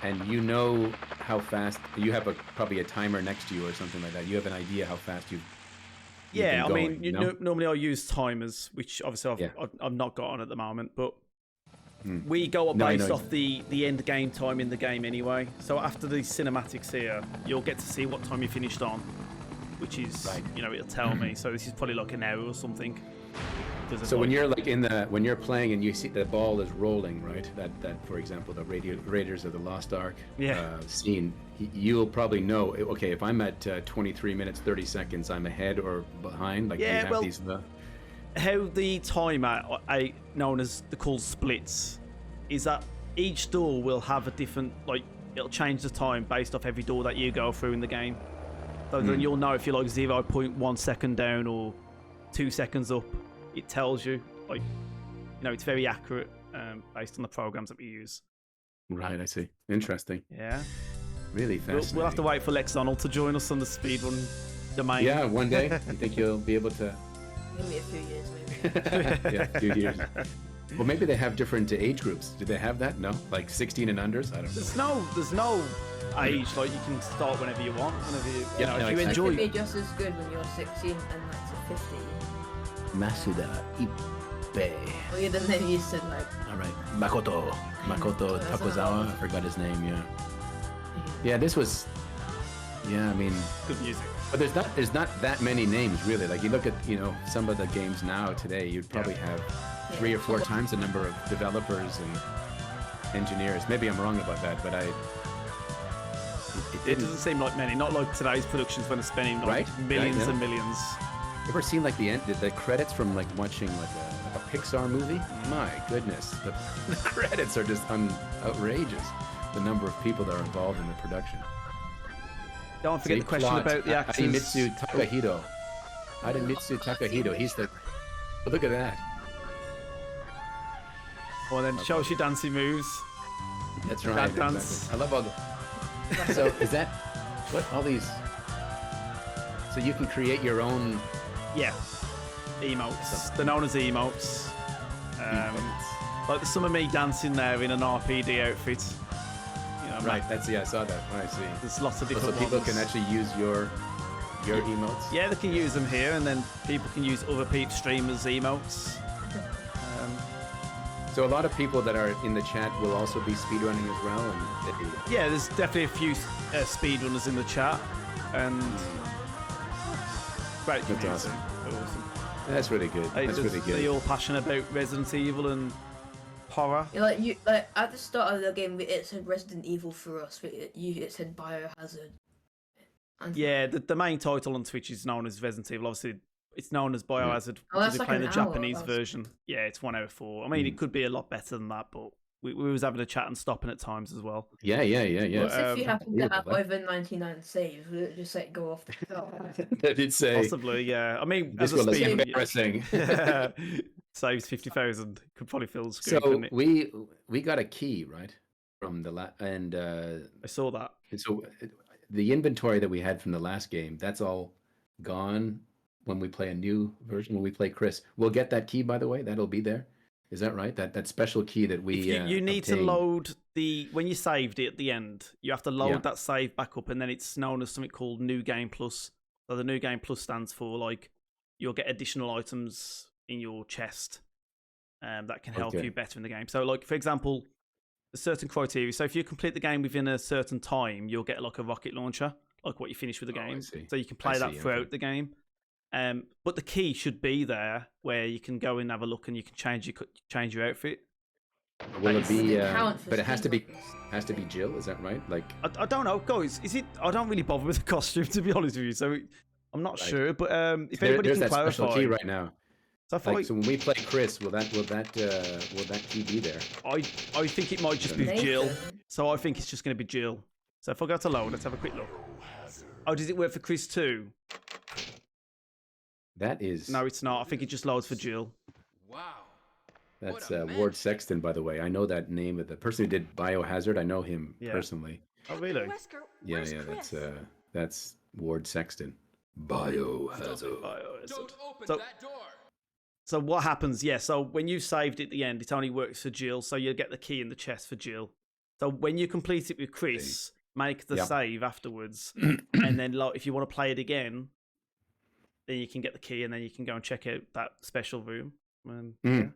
Speaker 2: And you know how fast you have probably a timer next to you or something like that. You have an idea how fast you've
Speaker 1: Yeah, I
Speaker 2: been
Speaker 1: mean,
Speaker 2: going, you know?
Speaker 1: normally I use timers, which obviously I've not got on at the moment, but we go
Speaker 2: No, I
Speaker 1: based
Speaker 2: know.
Speaker 1: off the end game time in the game anyway. So after the cinematics here, you'll get to see what time you finished on, which is,
Speaker 2: Right.
Speaker 1: it'll tell me. So this is probably like an hour or something.
Speaker 2: So when you're like when you're playing and you see the ball is rolling, right? That for example, the Raiders of the Lost Ark scene, you'll probably know. Okay, if I'm at 23 minutes 30 seconds, I'm ahead or behind. Like
Speaker 1: Yeah,
Speaker 2: you have
Speaker 1: well,
Speaker 2: these.
Speaker 1: how the timer, known as the called splits, is that each door will have a different, like, it'll change the time based off every door that you go through in the game. So then you'll know if you're like 0.1 second down or 2 seconds up. It tells you, like, it's very accurate based on the programs that we use.
Speaker 2: Right, I see. Interesting.
Speaker 1: Yeah.
Speaker 2: Really fascinating.
Speaker 1: We'll have to wait for Lexonal to join us on the speedrun domain.
Speaker 2: Yeah, one day. You think you'll be able to?
Speaker 3: Give me a few years, maybe.
Speaker 2: Yeah, a few years. Well, maybe they have different age groups. Do they have that? No, like 16 and unders. I don't know.
Speaker 1: There's no age. Like, you can start whenever you want. Whenever you,
Speaker 2: Yeah,
Speaker 1: if
Speaker 2: no,
Speaker 1: you
Speaker 2: exactly.
Speaker 3: It
Speaker 1: enjoy.
Speaker 3: could be just as good when you're 16 and like to 15.
Speaker 2: Masuda Ibe.
Speaker 3: Or yeah, then they used to like.
Speaker 2: All right, Makoto Takozawa. I forgot his name. Yeah. Yeah, this was. Yeah, I mean,
Speaker 1: Good music.
Speaker 2: but there's not that many names really. Like you look at some of the games now today, you'd probably have 3 or 4 times the number of developers and engineers. Maybe I'm wrong about that, but it
Speaker 1: It
Speaker 2: didn't.
Speaker 1: doesn't seem like many. Not like today's productions when they're spending like
Speaker 2: Right?
Speaker 1: millions
Speaker 2: Yeah.
Speaker 1: and millions.
Speaker 2: Ever seen like the credits from like watching like a Pixar movie? My goodness, the credits are just outrageous. The number of people that are involved in the production.
Speaker 1: Don't forget
Speaker 2: See,
Speaker 1: the question
Speaker 2: plot.
Speaker 1: about the actors.
Speaker 2: Hidemitsu Takahito. Hidemitsu Takahito. He's the. Look at that.
Speaker 1: Or then shows you dancing moves.
Speaker 2: That's right.
Speaker 1: That dance.
Speaker 2: Exactly. I love all the. So is that what all these? So you can create your own.
Speaker 1: Yeah. Emotes. They're known as emotes. Like there's some of me dancing there in an RPD outfit.
Speaker 2: Right. That's I saw that. I see.
Speaker 1: There's lots of
Speaker 2: So
Speaker 1: different
Speaker 2: people
Speaker 1: ones.
Speaker 2: can actually use your emotes.
Speaker 1: Yeah, they can use them here, and then people can use other streamers' emotes.
Speaker 2: So a lot of people that are in the chat will also be speedrunning as well, and
Speaker 1: Yeah, there's definitely a few speedrunners in the chat, and great
Speaker 2: That's
Speaker 1: community.
Speaker 2: awesome.
Speaker 1: They're awesome.
Speaker 2: that's really good. That's really
Speaker 1: They're
Speaker 2: good.
Speaker 1: all passionate about Resident Evil and horror.
Speaker 3: Yeah, like at the start of the game, it said Resident Evil for us, but it said Biohazard. And
Speaker 1: Yeah, the main title on Twitch is known as Resident Evil. Obviously, it's known as Biohazard
Speaker 3: Oh, that's
Speaker 1: because
Speaker 3: like
Speaker 1: they're playing
Speaker 3: an
Speaker 1: the
Speaker 3: hour.
Speaker 1: Japanese
Speaker 3: That's-
Speaker 1: version. Yeah, it's 1 hour 4. I mean, it could be a lot better than that, but we was having a chat and stopping at times as well.
Speaker 2: Yeah.
Speaker 3: What's if
Speaker 1: Um,
Speaker 3: you happen to have
Speaker 2: that-
Speaker 3: over 99 saves? Will it just like go off the top?
Speaker 2: I did say
Speaker 1: Possibly, yeah. I mean,
Speaker 2: this
Speaker 1: as a
Speaker 2: will look
Speaker 1: speed,
Speaker 2: embarrassing.
Speaker 1: saves 50,000. Could probably fill the screen.
Speaker 2: So
Speaker 1: couldn't it?
Speaker 2: we got a key right from the and
Speaker 1: I saw that.
Speaker 2: so the inventory that we had from the last game, that's all gone when we play a new version. When we play Chris, we'll get that key. By the way, that'll be there. Is that right? That special key that we
Speaker 1: If you need to
Speaker 2: obtained.
Speaker 1: load when you saved it at the end, you have to load
Speaker 2: Yeah.
Speaker 1: that save back up, and then it's known as something called New Game Plus. So the New Game Plus stands for like you'll get additional items in your chest that can help
Speaker 2: Okay.
Speaker 1: you better in the game. So like for example, there's certain criteria. So if you complete the game within a certain time, you'll get like a rocket launcher, like what you finish with the
Speaker 2: Oh, I
Speaker 1: game.
Speaker 2: see.
Speaker 1: So you can
Speaker 2: I
Speaker 1: play that
Speaker 2: see,
Speaker 1: throughout
Speaker 2: okay.
Speaker 1: the game. But the key should be there where you can go and have a look and you can change your outfit.
Speaker 2: Will it
Speaker 3: Does
Speaker 2: be?
Speaker 3: it count for
Speaker 2: But it has to be
Speaker 3: speedrunners?
Speaker 2: Jill. Is that right? Like
Speaker 1: I don't know, guys. Is it? I don't really bother with the costume, to be honest with you. So I'm not
Speaker 2: Right.
Speaker 1: sure. But if anybody
Speaker 2: there's
Speaker 1: can
Speaker 2: that special
Speaker 1: clarify,
Speaker 2: key right now.
Speaker 1: so I feel
Speaker 2: Like,
Speaker 1: like
Speaker 2: so when we play Chris, will that key be there?
Speaker 1: I think it might just be
Speaker 3: Nathan.
Speaker 1: Jill. So I think it's just going to be Jill. So if I go to load, let's have a quick look. Oh, does it work for Chris too?
Speaker 2: That is.
Speaker 1: No, it's not. I think it just loads for Jill.
Speaker 5: Wow.
Speaker 2: That's
Speaker 5: What a
Speaker 2: Ward
Speaker 5: man.
Speaker 2: Sexton, by the way. I know that name of the person who did Biohazard. I know him
Speaker 1: Yeah.
Speaker 2: personally.
Speaker 1: Oh, really?
Speaker 4: Wesker,
Speaker 2: Yeah,
Speaker 4: where's
Speaker 2: yeah.
Speaker 4: Chris?
Speaker 2: That's Ward Sexton. Biohazard.
Speaker 5: Don't open
Speaker 1: So-
Speaker 5: that door.
Speaker 1: So what happens? Yeah. So when you saved at the end, it only works for Jill. So you'll get the key in the chest for Jill. So when you complete it with Chris, make the
Speaker 2: Yeah.
Speaker 1: save afterwards, and then if you want to play it again, then you can get the key, and then you can go and check out that special room. And,
Speaker 2: Mm.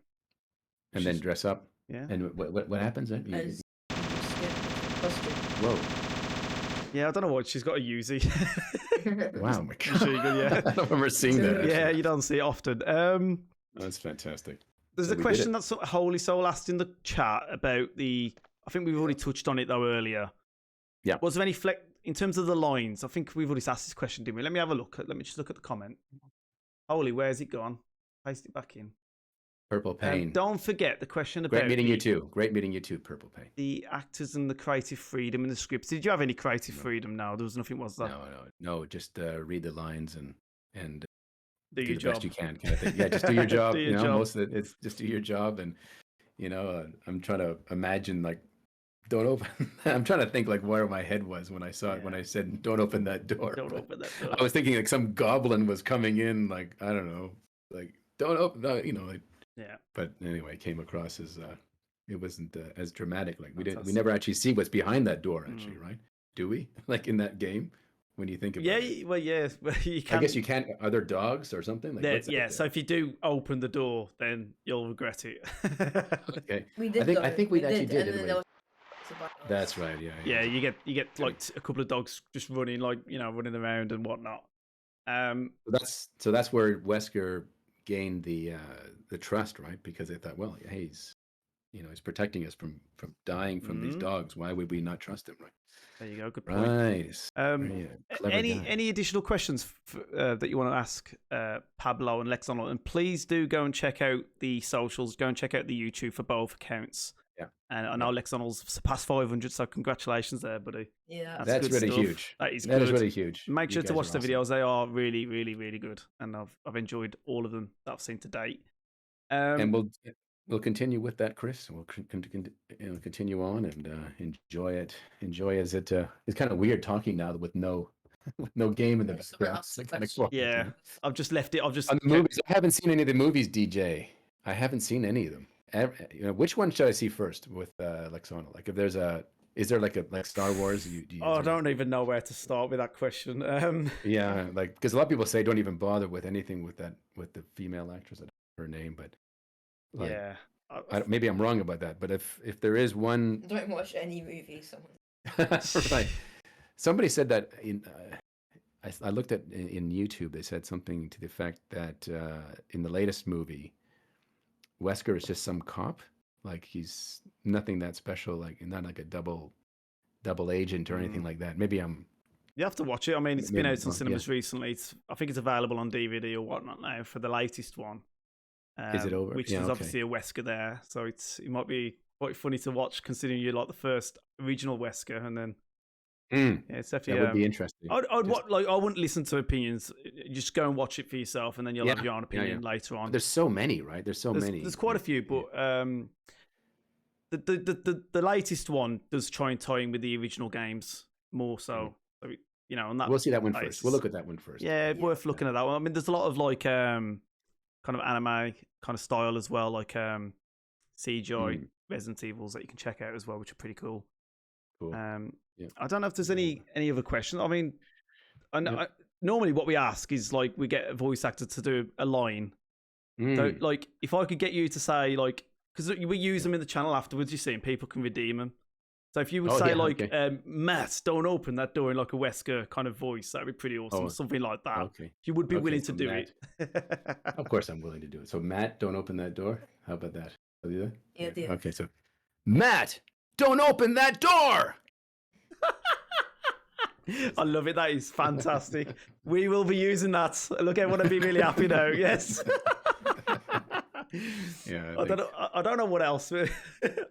Speaker 2: And then dress up.
Speaker 1: Yeah.
Speaker 2: And what happens then?
Speaker 3: As costume.
Speaker 2: Whoa!
Speaker 1: Yeah, I don't know what she's got a Uzi.
Speaker 2: Wow, my God.
Speaker 1: Machine gun, yeah.
Speaker 2: I don't remember seeing that.
Speaker 1: Yeah,
Speaker 2: Actually.
Speaker 1: you don't see it often.
Speaker 2: That's fantastic.
Speaker 1: There's
Speaker 2: So
Speaker 1: a
Speaker 2: we did
Speaker 1: question
Speaker 2: it.
Speaker 1: that Holy Soul asked in the chat about the. I think we've already touched on it though earlier.
Speaker 2: Yeah.
Speaker 1: Was there any flex in terms of the lines? I think we've already asked this question, didn't we? Let me have a look. Let me just look at the comment. Holy, where's it gone? Paste it back in.
Speaker 2: Purple Pain.
Speaker 1: Don't forget the question about
Speaker 2: Great meeting you too. Great meeting you too, Purple Pain.
Speaker 1: the actors and the creative freedom in the scripts. Did you have any creative freedom? No, there was nothing, was there?
Speaker 2: No. Just read the lines and
Speaker 1: Do
Speaker 2: do
Speaker 1: your
Speaker 2: the
Speaker 1: job.
Speaker 2: best you can, kind of thing. Yeah, just do your job.
Speaker 1: Do your
Speaker 2: you know,
Speaker 1: job.
Speaker 2: most of it's just do your job, and I'm trying to imagine like, don't open. I'm trying to think like where my head was when I saw it when I said, "Don't open that door."
Speaker 1: Don't open that door.
Speaker 2: I was thinking like some goblin was coming in, like I don't know, like don't open. No, like,
Speaker 1: Yeah.
Speaker 2: But anyway, it came across as it wasn't as dramatic. Like we
Speaker 1: Fantastic.
Speaker 2: never actually see what's behind that door, actually, right? Do we? Like in that game, when you think about it.
Speaker 1: Well, yeah. You can.
Speaker 2: I guess you can't. Are there dogs or something? Like, what's that
Speaker 1: Yeah.
Speaker 2: there?
Speaker 1: So if you do open the door, then you'll regret it.
Speaker 2: Okay.
Speaker 3: We did.
Speaker 2: I think we actually did.
Speaker 3: and then
Speaker 2: Didn't
Speaker 3: there
Speaker 2: we?
Speaker 3: was about us.
Speaker 2: That's right. Yeah.
Speaker 1: Yeah, you get like a couple of dogs just running, like running around and whatnot.
Speaker 2: So that's where Wesker gained the trust, right? Because they thought, well, hey, he's protecting us from dying from these dogs. Why would we not trust him, right?
Speaker 1: There you go. Good point.
Speaker 2: Right. Clever guy.
Speaker 1: Any additional questions that you want to ask Pablo and Lexonal? And please do go and check out the socials. Go and check out the YouTube for both accounts.
Speaker 2: Yeah.
Speaker 1: And I know Lexonal's surpassed 500, so congratulations there, buddy.
Speaker 3: Yeah.
Speaker 2: That's
Speaker 1: good
Speaker 2: really
Speaker 1: stuff.
Speaker 2: huge.
Speaker 1: That is
Speaker 2: That
Speaker 1: good.
Speaker 2: is really huge.
Speaker 1: Make
Speaker 2: You
Speaker 1: sure to
Speaker 2: guys
Speaker 1: watch
Speaker 2: are
Speaker 1: the
Speaker 2: awesome.
Speaker 1: videos. They are really, really, really good, and I've enjoyed all of them that I've seen to date.
Speaker 2: And we'll continue with that, Chris. We'll continue on and enjoy it. Enjoy as it. It's kind of weird talking now with no game in the background. It's kind of quiet,
Speaker 1: yeah,
Speaker 2: you know?
Speaker 1: I've just left it. I've just
Speaker 2: On the movies, I haven't seen any of the movies, DJ. I haven't seen any of them. Which one should I see first with Lexonal? Like, is there like Star Wars?
Speaker 1: I don't even know where to start with that question.
Speaker 2: Yeah, like because a lot of people say don't even bother with anything with the female actress. I don't know her name, but like,
Speaker 1: yeah,
Speaker 2: maybe I'm wrong about that. But if there is one,
Speaker 3: Don't watch any movies. Someone.
Speaker 2: right? Somebody said that I looked at in YouTube. They said something to the effect that in the latest movie, Wesker is just some cop. Like he's nothing that special. Like not like a double agent or anything like that. Maybe I'm.
Speaker 1: you have to watch it. I mean, it's been
Speaker 2: Maybe
Speaker 1: out in
Speaker 2: not,
Speaker 1: cinemas recently. I think it's available on DVD or whatnot now for the latest one.
Speaker 2: Is it over?
Speaker 1: Which
Speaker 2: Yeah,
Speaker 1: is
Speaker 2: okay.
Speaker 1: obviously a Wesker there, so it might be quite funny to watch considering you're like the first original Wesker, and then yeah, it's definitely.
Speaker 2: That would be interesting.
Speaker 1: I wouldn't listen to opinions. Just go and watch it for yourself, and then you'll have your own opinion later on.
Speaker 2: There's so many, right? There's many.
Speaker 1: There's quite a few, but the latest one does try and tie in with the original games more so. On that
Speaker 2: We'll see that one
Speaker 1: basis.
Speaker 2: first. We'll look at that one first.
Speaker 1: Yeah, worth looking at that one. I mean, there's a lot of like kind of anime kind of style as well, like CGI Resident Evils that you can check out as well, which are pretty cool.
Speaker 2: Cool.
Speaker 1: I don't know if there's any other questions. I mean, normally what we ask is like we get a voice actor to do a line. So like if I could get you to say like, because we use them in the channel afterwards, you see, and people can redeem them. So if you would say Matt, don't open that door in like a Wesker kind of voice, that'd be pretty awesome. Something like that.
Speaker 2: Okay.
Speaker 1: You would be willing to
Speaker 2: so
Speaker 1: do
Speaker 2: Matt,
Speaker 1: it.
Speaker 2: Of course I'm willing to do it. So Matt, don't open that door. How about that? I'll do that?
Speaker 3: Yeah, deal.
Speaker 2: Okay, so Matt, don't open that door.
Speaker 1: I love it. That is fantastic. We will be using that. Look, everyone will be really happy now. Yes.
Speaker 2: Yeah.
Speaker 1: I don't know what else.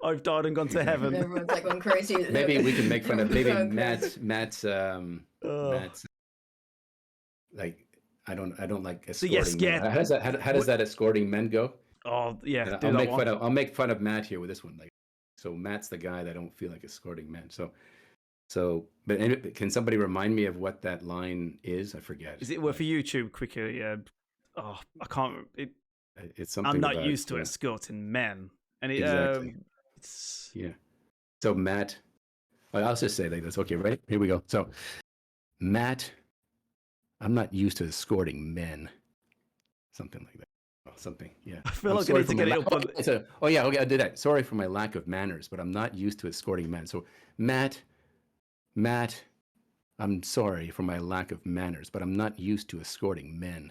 Speaker 1: I've died and gone to heaven.
Speaker 3: Everyone's like going crazy.
Speaker 2: Maybe we can make fun of
Speaker 3: Everyone's
Speaker 2: Matt's like I don't like escorting.
Speaker 1: yes,
Speaker 2: men.
Speaker 1: yeah.
Speaker 2: How does that escorting men go?
Speaker 1: Oh yeah,
Speaker 2: And
Speaker 1: do
Speaker 2: I'll make fun of Matt here with this one. Like, so Matt's the guy that I don't feel like escorting men. But can somebody remind me of what that line is? I forget.
Speaker 1: Is it worth for YouTube quicker? Yeah. Oh, I can't.
Speaker 2: It's something.
Speaker 1: I'm not
Speaker 2: about,
Speaker 1: used to escorting men, and
Speaker 2: exactly.
Speaker 1: It's
Speaker 2: Yeah. So Matt, I'll just say like this. Okay, right? Here we go. So Matt, I'm not used to escorting men. Something like that. something. Yeah.
Speaker 1: I feel
Speaker 2: I'm
Speaker 1: like I
Speaker 2: sorry
Speaker 1: need to
Speaker 2: for
Speaker 1: get
Speaker 2: my
Speaker 1: it
Speaker 2: lack-
Speaker 1: up on.
Speaker 2: Okay, so, oh yeah, okay, I'll do that. Sorry for my lack of manners, but I'm not used to escorting men. So Matt, I'm sorry for my lack of manners, but I'm not used to escorting men.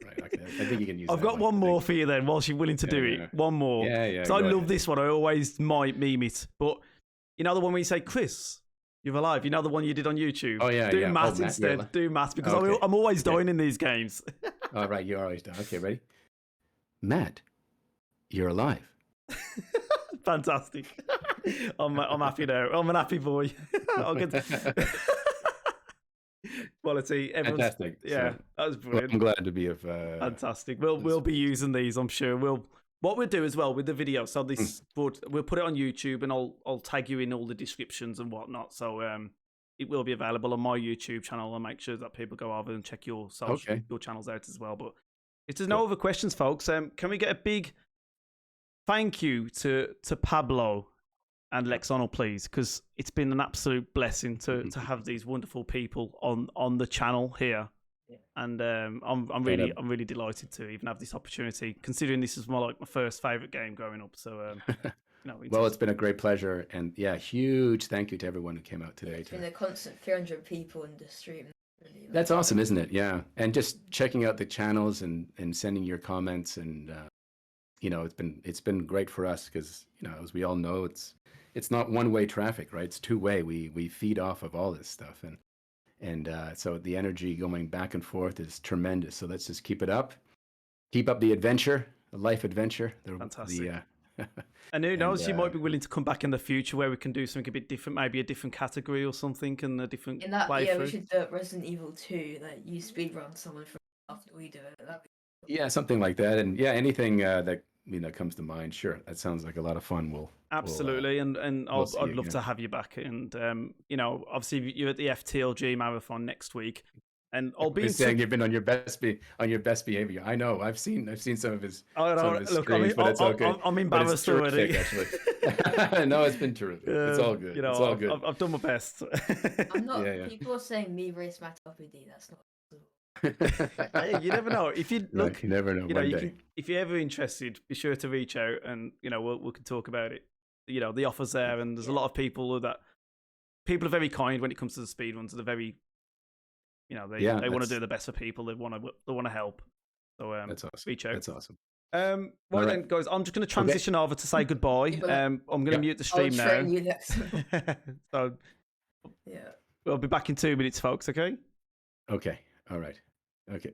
Speaker 2: Right. Okay. I think you can use
Speaker 1: I've
Speaker 2: that
Speaker 1: got one
Speaker 2: I
Speaker 1: more
Speaker 2: think.
Speaker 1: for you then, whilst you're willing to do
Speaker 2: Yeah.
Speaker 1: it. One more.
Speaker 2: Yeah.
Speaker 1: Because I
Speaker 2: Go
Speaker 1: love
Speaker 2: ahead.
Speaker 1: this one. I always might meme it. But you know the one where you say, Chris, you're alive. You know the one you did on YouTube?
Speaker 2: Oh, yeah,
Speaker 1: Do
Speaker 2: yeah. Oh,
Speaker 1: Matt
Speaker 2: Matt, you're
Speaker 1: instead.
Speaker 2: alive.
Speaker 1: Do Matt, because
Speaker 2: Okay.
Speaker 1: I'm always
Speaker 2: Okay.
Speaker 1: dying in these games.
Speaker 2: All right. You're always done. Okay. Ready? Matt, you're alive.
Speaker 1: Fantastic. I'm happy now. I'm an happy boy. I'll get quality. Everyone's,
Speaker 2: Fantastic.
Speaker 1: yeah,
Speaker 2: So,
Speaker 1: that was
Speaker 2: well,
Speaker 1: brilliant.
Speaker 2: I'm glad to be of.
Speaker 1: Fantastic. We'll be using these, I'm sure. What we'll do as well with the video. So this, we'll put it on YouTube, and I'll tag you in all the descriptions and whatnot. So it will be available on my YouTube channel. I'll make sure that people go over and check your your channels out as well. But if there's no other questions, folks, can we get a big thank you to Pablo and Lexonal, please? Because it's been an absolute blessing to have these wonderful people on the channel here. And I'm really delighted to even have this opportunity, considering this is my first favorite game growing up. So
Speaker 2: well, it's been a great pleasure, and yeah, huge thank you to everyone who came out today.
Speaker 3: It's been a constant 300 people in the stream. Really,
Speaker 2: That's awesome, isn't it? Yeah, and just checking out the channels and sending your comments, and it's been great for us because as we all know, it's not one-way traffic, right? It's two-way. We feed off of all this stuff, and so the energy going back and forth is tremendous. So let's just keep it up. Keep up the adventure, the life adventure.
Speaker 1: Fantastic. And who knows, you might be willing to come back in the future where we can do something a bit different, maybe a different category or something, and a different playthrough.
Speaker 3: Yeah, we should do Resident Evil 2, like you speedrun someone from after we do it.
Speaker 2: Yeah, something like that. And yeah, anything that comes to mind. Sure, that sounds like a lot of fun.
Speaker 1: Absolutely, and I'd love to have you back. And obviously you're at the FTLG marathon next week, and I'll be
Speaker 2: saying you've been on your best behavior. I know. I've seen some of his.
Speaker 1: Look,
Speaker 2: streams, but it's all good.
Speaker 1: I'm embarrassed already.
Speaker 2: Actually. No, it's been terrific. It's all good. It's all good.
Speaker 1: I've done my best.
Speaker 3: I'm not. People are saying me race Matt Uppity. That's not.
Speaker 1: Hey, you never know. If you look,
Speaker 2: right, you never know.
Speaker 1: If you're ever interested, be sure to reach out, and we can talk about it. The offers there, and there's a lot of people are very kind when it comes to the speedruns. They're very, they want to do the best for people. They want to help. So
Speaker 2: that's awesome.
Speaker 1: Reach out.
Speaker 2: That's awesome.
Speaker 1: Well then, guys, I'm just going to transition over to say goodbye. I'm going to mute the stream now. So
Speaker 3: yeah,
Speaker 1: we'll be back in 2 minutes, folks. Okay.
Speaker 2: Okay. All right. Okay.